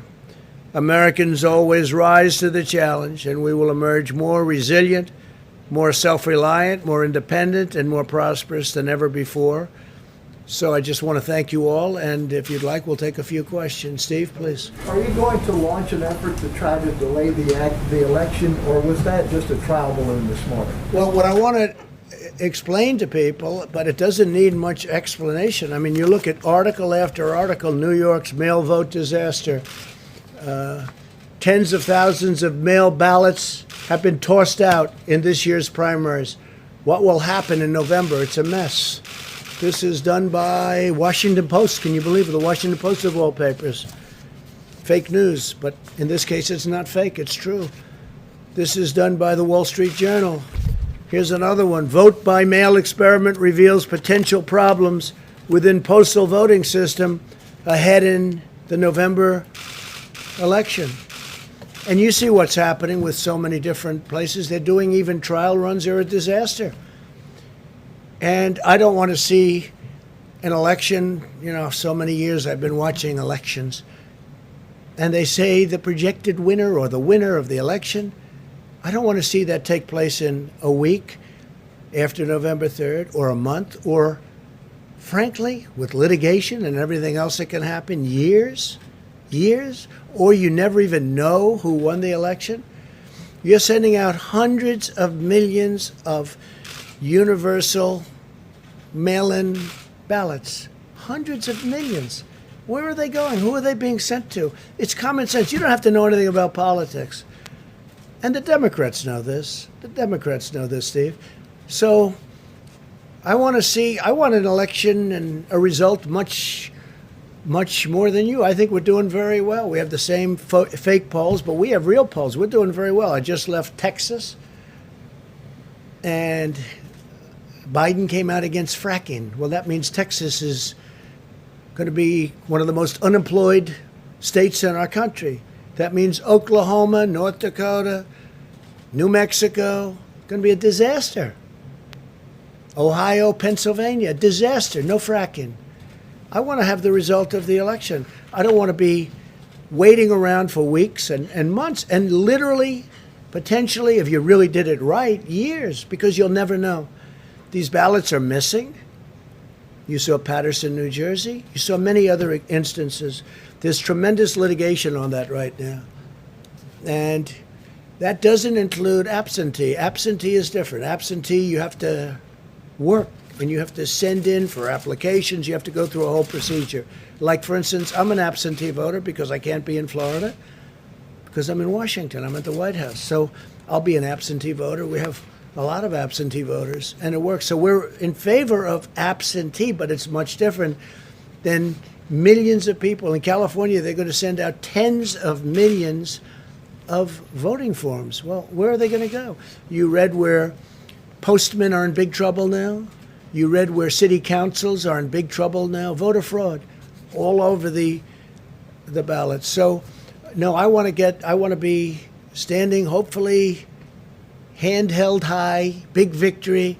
Americans always rise to the challenge, and we will emerge more resilient, more self-reliant, more independent, and more prosperous than ever before. So I just want to thank you all, and if you'd like, we'll take a few questions. Steve, please. Are you going to launch an effort to try to delay the election, or was that just a trial balloon this morning? Well, what I want to explain to people, but it doesn't need much explanation. I mean, you look at article after article, New York's mail vote disaster. Tens of thousands of mail ballots have been tossed out in this year's primaries. What will happen in November? It's a mess. This is done by Washington Post. Can you believe it? The Washington Post of all papers. Fake news, but in this case it's not fake, it's true. This is done by the Wall Street Journal. Here's another one. Vote by mail experiment reveals potential problems within postal voting system ahead in the November election. And you see what's happening with so many different places. They're doing even trial runs. They're a disaster. And I don't want to see an election, so many years I've been watching elections, and they say the projected winner or the winner of the election. I don't want to see that take place in a week after November 3rd or a month or, frankly, with litigation and everything else that can happen, years, or you never even know who won the election. You're sending out hundreds of millions of universal mail-in ballots. Hundreds of millions. Where are they going? Who are they being sent to? It's common sense. You don't have to know anything about politics. And the Democrats know this. The Democrats know this, Steve. So I want an election and a result much more than you. I think we're doing very well. We have the same fake polls, but we have real polls. We're doing very well. I just left Texas, and Biden came out against fracking. Well, that means Texas is going to be one of the most unemployed states in our country. That means Oklahoma, North Dakota, New Mexico, going to be a disaster. Ohio, Pennsylvania, disaster, no fracking. I want to have the result of the election. I don't want to be waiting around for weeks and months, and literally, potentially, if you really did it right, years, because you'll never know. These ballots are missing. You saw Patterson, New Jersey. You saw many other instances. There's tremendous litigation on that right now. And that doesn't include absentee. Absentee is different. Absentee, you have to work, and you have to send in for applications. You have to go through a whole procedure. Like, for instance, I'm an absentee voter because I can't be in Florida because I'm in Washington. I'm at the White House. So I'll be an absentee voter. We have a lot of absentee voters, and it works. So we're in favor of absentee, but it's much different than millions of people. In California, they're going to send out tens of millions of voting forms. Well, where are they going to go? You read where postmen are in big trouble now. You read where city councils are in big trouble now. Voter fraud all over the ballots. So, no, I want to be standing, hopefully, hand held high, big victory,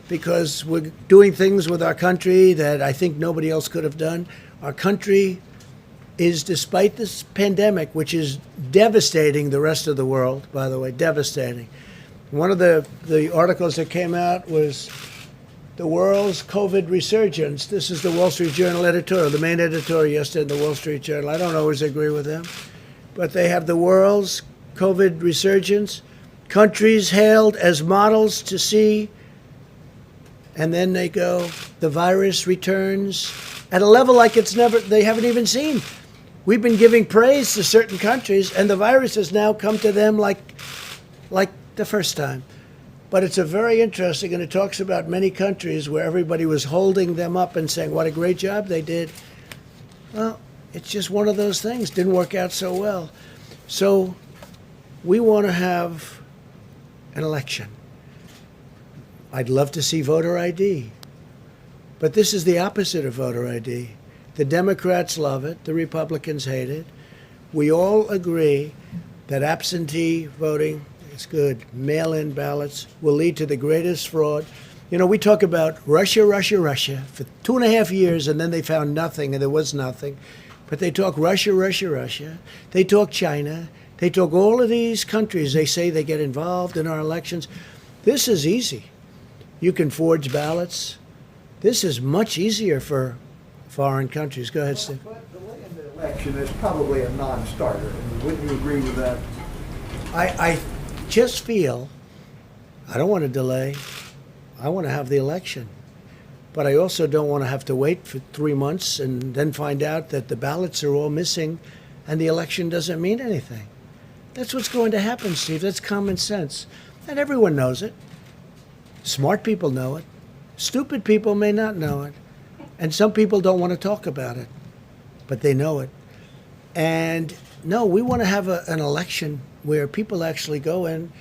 because we're doing things with our country that I think nobody else could have done. Our country is, despite this pandemic, which is devastating the rest of the world, by the way, devastating. One of the articles that came out was the world's COVID resurgence. This is the Wall Street Journal editorial, the main editorial yesterday in the Wall Street Journal. I don't always agree with them, but they have the world's COVID resurgence, countries hailed as models to see, and then they go, the virus returns at a level like they haven't even seen. We've been giving praise to certain countries, and the virus has now come to them like the first time. But it's a very interesting, and it talks about many countries where everybody was holding them up and saying what a great job they did. Well, it's just one of those things. Didn't work out so well. So we want to have an election. I'd love to see voter ID. But this is the opposite of voter ID. The Democrats love it. The Republicans hate it. We all agree that absentee voting is good. Mail-in ballots will lead to the greatest fraud. You know, we talk about Russia, Russia, Russia for 2.5 years, and then they found nothing, and there was nothing. But they talk Russia, Russia, Russia. They talk China. They talk all of these countries. They say they get involved in our elections. This is easy. You can forge ballots. This is much easier for foreign countries. Go ahead, Steve. But delaying the election is probably a non-starter. Wouldn't you agree with that? I just feel I don't want to delay. I want to have the election. But I also don't want to have to wait for 3 months and then find out that the ballots are all missing and the election doesn't mean anything. That's what's going to happen, Steve. That's common sense. And everyone knows it. Smart people know it. Stupid people may not know it. And some people don't want to talk about it. But they know it. And no, we want to have an election where people actually go in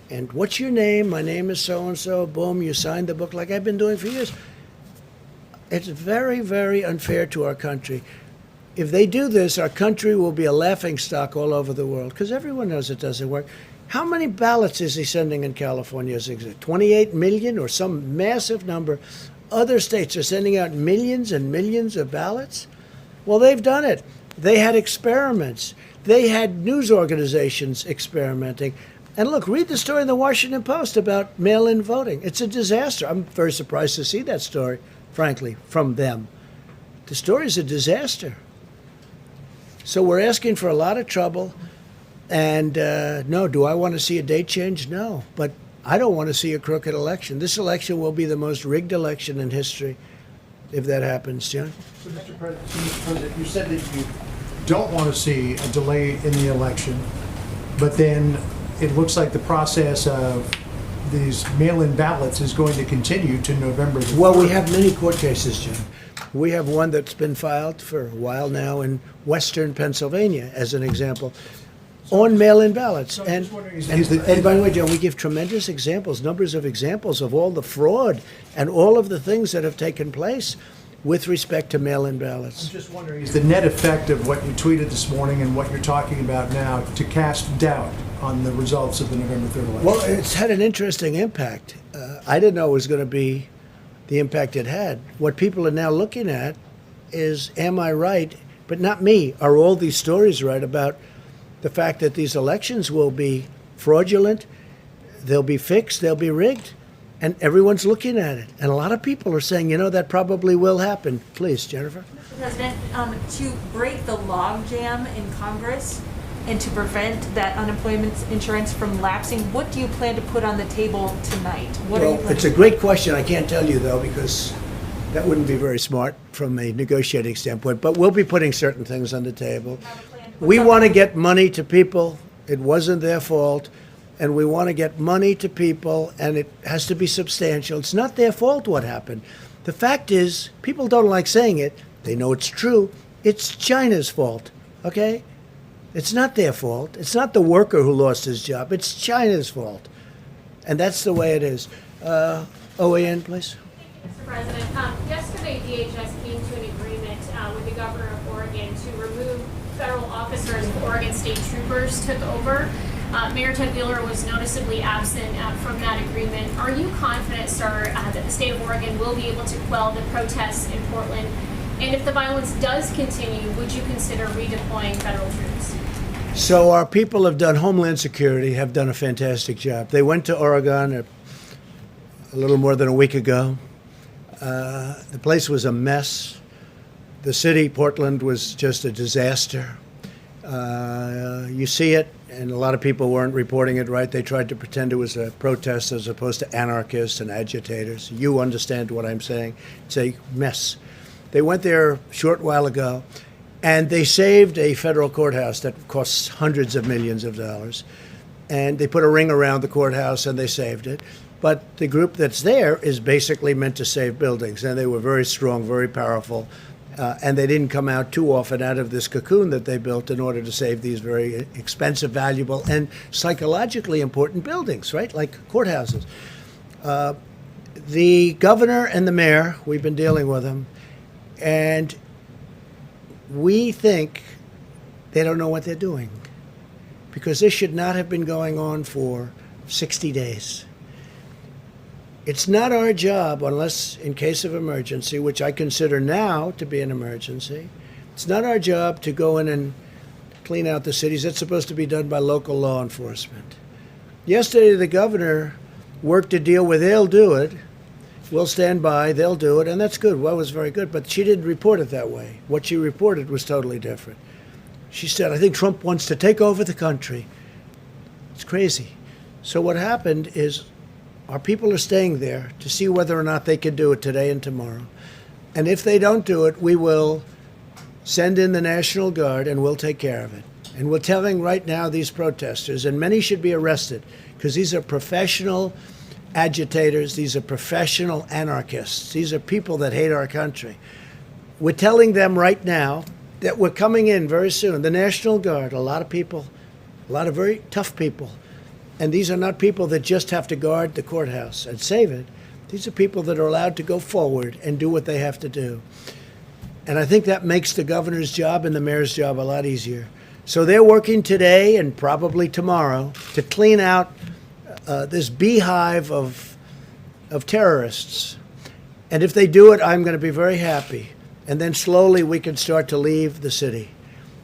and what's your name? My name is so-and-so. Boom, you signed the book like I've been doing for years. It's very, very unfair to our country. If they do this, our country will be a laughingstock all over the world because everyone knows it doesn't work. How many ballots is he sending in California? Is it 28 million or some massive number? Other states are sending out millions and millions of ballots. Well, they've done it. They had experiments. They had news organizations experimenting. And look, read the story in the Washington Post about mail-in voting. It's a disaster. I'm very surprised to see that story, frankly, from them. The story is a disaster. So we're asking for a lot of trouble. And no, do I want to see a date change? No. But I don't want to see a crooked election. This election will be the most rigged election in history if that happens, John. So, Mr. President, you said that you don't want to see a delay in the election, but then it looks like the process of these mail-in ballots is going to continue to November the 3rd. Well, we have many court cases, Jim. We have one that's been filed for a while now in western Pennsylvania, as an example, on mail-in ballots. So I'm And, just wondering, and by the way, John, we give tremendous examples, numbers of examples of all the fraud and all of the things that have taken place with respect to mail-in I'm ballots. just wondering, is the net effect of what you tweeted this morning and what you're talking about now to cast doubt on the results of the November 3rd election? Well, it's had an interesting impact. I didn't know it was going to be the impact it had. What people are now looking at is, am I right? But not me. Are all these stories right about the fact that these elections will be fraudulent, they'll be fixed, they'll be rigged? And everyone's looking at it. And a lot of people are saying, that probably will happen. Please, Jennifer. Mr. President, to break the logjam in Congress and to prevent that unemployment insurance from lapsing, what do you plan to put on the table tonight? What are you Well, planning it's a to great question. I can't tell you, though, because that wouldn't be very smart from a negotiating standpoint. But we'll be putting certain things on the table. have a plan to put We something- want to get money to people. It wasn't their fault. And we want to get money to people, and it has to be substantial. It's not their fault what happened. The fact is, people don't like saying it. They know it's true. It's China's fault, okay? It's not their fault. It's not the worker who lost his job. It's China's fault. And that's the way it is. OAN, please. Mr. President, yesterday DHS came to an agreement with the governor of Oregon to remove federal officers if Oregon State Troopers took over. Mayor Ted Wheeler was noticeably absent from that agreement. Are you confident, sir, that the state of Oregon will be able to quell the protests in Portland? And if the violence does continue, would you consider redeploying federal troops? So our people have done, Homeland Security, have done a fantastic job. They went to Oregon a little more than a week ago. The place was a mess. The city, Portland, was just a disaster. You see it, and a lot of people weren't reporting it right. They tried to pretend it was a protest as opposed to anarchists and agitators. You understand what I'm saying. It's a mess. They went there a short while ago, and they saved a federal courthouse that costs hundreds of millions of dollars. And they put a ring around the courthouse, and they saved it. But the group that's there is basically meant to save buildings, and they were very strong, very powerful. And they didn't come out too often out of this cocoon that they built in order to save these very expensive, valuable, and psychologically important buildings, right? Like courthouses. The governor and the mayor, we've been dealing with them, and we think they don't know what they're doing, because this should not have been going on for 60 days. It's not our job, unless in case of emergency, which I consider now to be an emergency, it's not our job to go in and clean out the cities. That's supposed to be done by local law enforcement. Yesterday, the governor worked a deal where they'll do it. We'll stand by, they'll do it, and that's good. Well, it was very good, but she didn't report it that way. What she reported was totally different. She said, I think Trump wants to take over the country. It's crazy. So what happened is, our people are staying there to see whether or not they can do it today and tomorrow. And if they don't do it, we will send in the National Guard and we'll take care of it. And we're telling right now these protesters, and many should be arrested, because these are professional agitators, these are professional anarchists, these are people that hate our country. We're telling them right now that we're coming in very soon. The National Guard, a lot of people, a lot of very tough people. And these are not people that just have to guard the courthouse and save it. These are people that are allowed to go forward and do what they have to do. And I think that makes the governor's job and the mayor's job a lot easier. So they're working today and probably tomorrow to clean out this beehive of terrorists. And if they do it, I'm going to be very happy. And then slowly we can start to leave the city.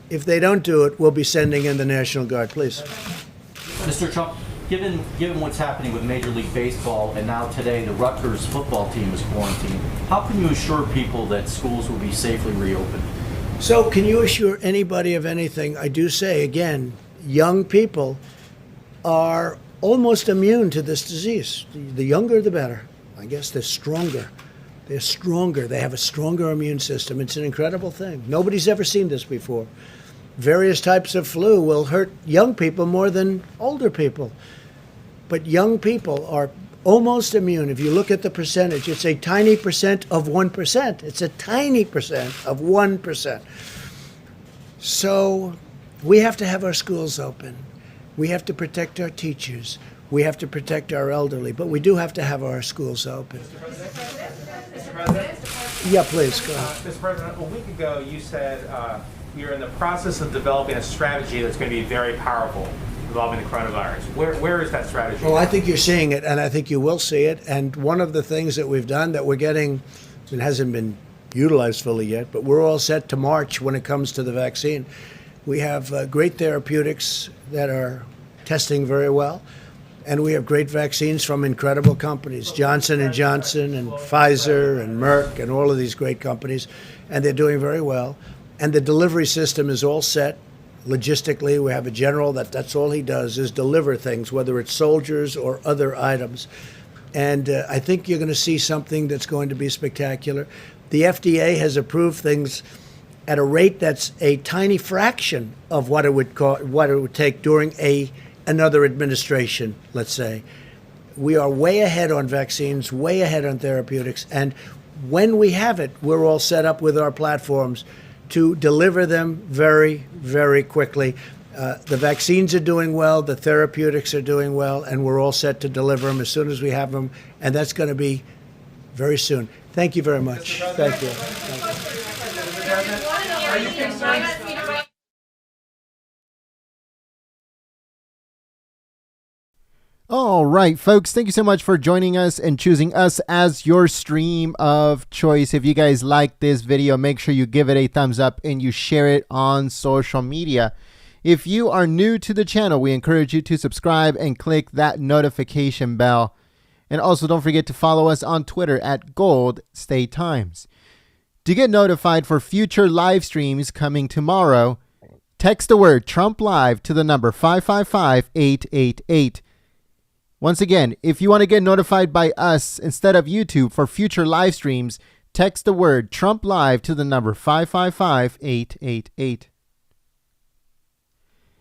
If they don't do it, we'll be sending in the National Guard. Please. Mr. Trump, given what's happening with Major League Baseball and now today the Rutgers football team is quarantined, how can you assure people that schools will be safely reopened? So can you assure anybody of anything? I do say, again, young people are almost immune to this disease. The younger, the better. I guess they're stronger. They're stronger. They have a stronger immune system. It's an incredible thing. Nobody's ever seen this before. Various types of flu will hurt young people more than older people. But young people are almost immune. If you look at the percentage, it's a tiny percent of 1%. It's a tiny percent of 1%. So we have to have our schools open. We have to protect our teachers. We have to protect our elderly. But we do have to have our schools open. Mr. President? Yeah, please, go ahead. Mr. President, a week ago you said we are in the process of developing a strategy that's going to be very powerful involving the coronavirus. Where is that strategy? Well, I think you're seeing it, and I think you will see it. And one of the things that we've done that we're getting, it hasn't been utilized fully yet, but we're all set to march when it comes to the vaccine. We have great therapeutics that are testing very well, and we have great vaccines from incredible companies, Johnson & Johnson and Pfizer and Merck and all of these great companies, and they're doing very well. And the delivery system is all set. Logistically, we have a general that's all he does is deliver things, whether it's soldiers or other items. And I think you're going to see something that's going to be spectacular. The FDA has approved things at a rate that's a tiny fraction of what it would take during another administration, let's say. We are way ahead on vaccines, way ahead on therapeutics, and when we have it, we're all set up with our platforms to deliver them very, very quickly. The vaccines are doing well, the therapeutics are doing well, and we're all set to deliver them as soon as we have them, and that's going to be very soon. Thank you very much. Thank you. Are you concerned? All right, folks, thank you so much for joining us and choosing us as your stream of choice. If you guys like this video, make sure you give it a thumbs up and you share it on social media. If you are new to the channel, we encourage you to subscribe and click that notification bell. And also don't forget to follow us on Twitter at Gold State Times. To get notified for future live streams coming tomorrow, text the word Trump Live to the number 555-888. Once again, if you want to get notified by us instead of YouTube for future live streams, text the word Trump Live to the number 555-888.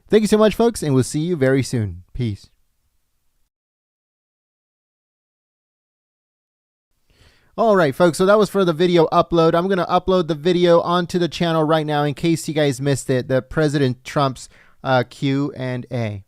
Thank you so much, folks, and we'll see you very soon. Peace. All right, folks, so that was for the video upload. I'm going to upload the video onto the channel right now in case you guys missed it, the President Trump's Q&A.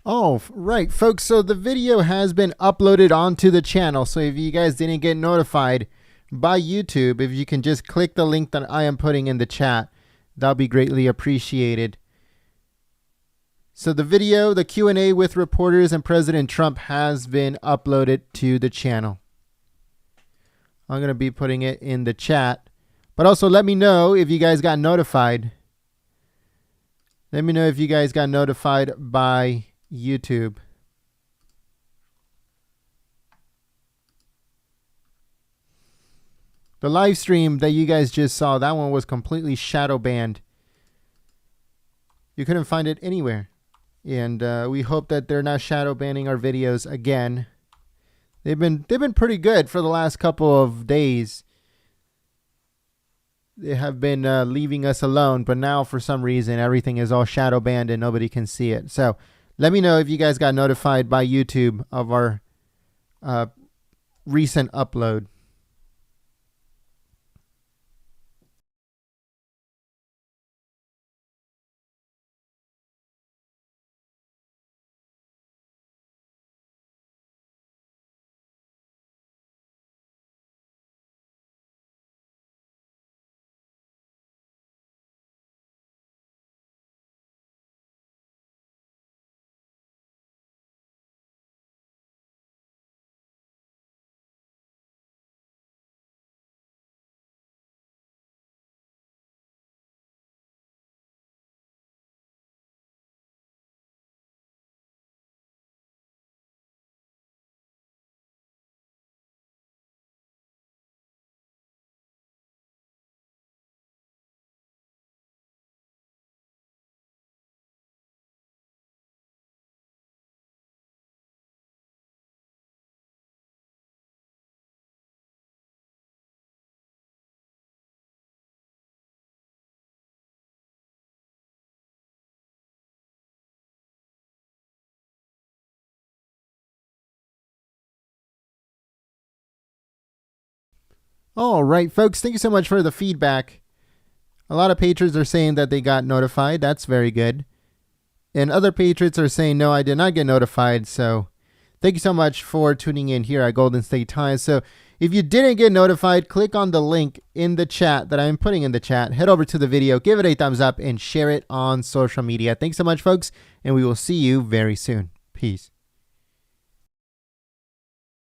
Oh, right, folks. So the video has been uploaded onto the channel. So if you guys didn't get notified by YouTube, if you can just click the link that I am putting in the chat, that'll be greatly appreciated. So the video, the Q&A with reporters and President Trump has been uploaded to the channel. I'm going to be putting it in the chat. But also let me know if you guys got notified. Let me know if you guys got notified by YouTube. The live stream that you guys just saw, that one was completely shadow banned. You couldn't find it anywhere. And we hope that they're not shadow banning our videos again. They've been pretty good for the last couple of days. They have been leaving us alone, but now for some reason everything is all shadow banned and nobody can see it. So let me know if you guys got notified by YouTube of our recent upload. All right, folks, thank you so much for the feedback. A lot of patrons are saying that they got notified. That's very good. And other patrons are saying, no, I did not get notified. So thank you so much for tuning in here at Golden State Times. So if you didn't get notified, click on the link in the chat that I'm putting in the chat. Head over to the video, give it a thumbs up, and share it on social media. Thanks so much, folks, and we will see you very soon. Peace.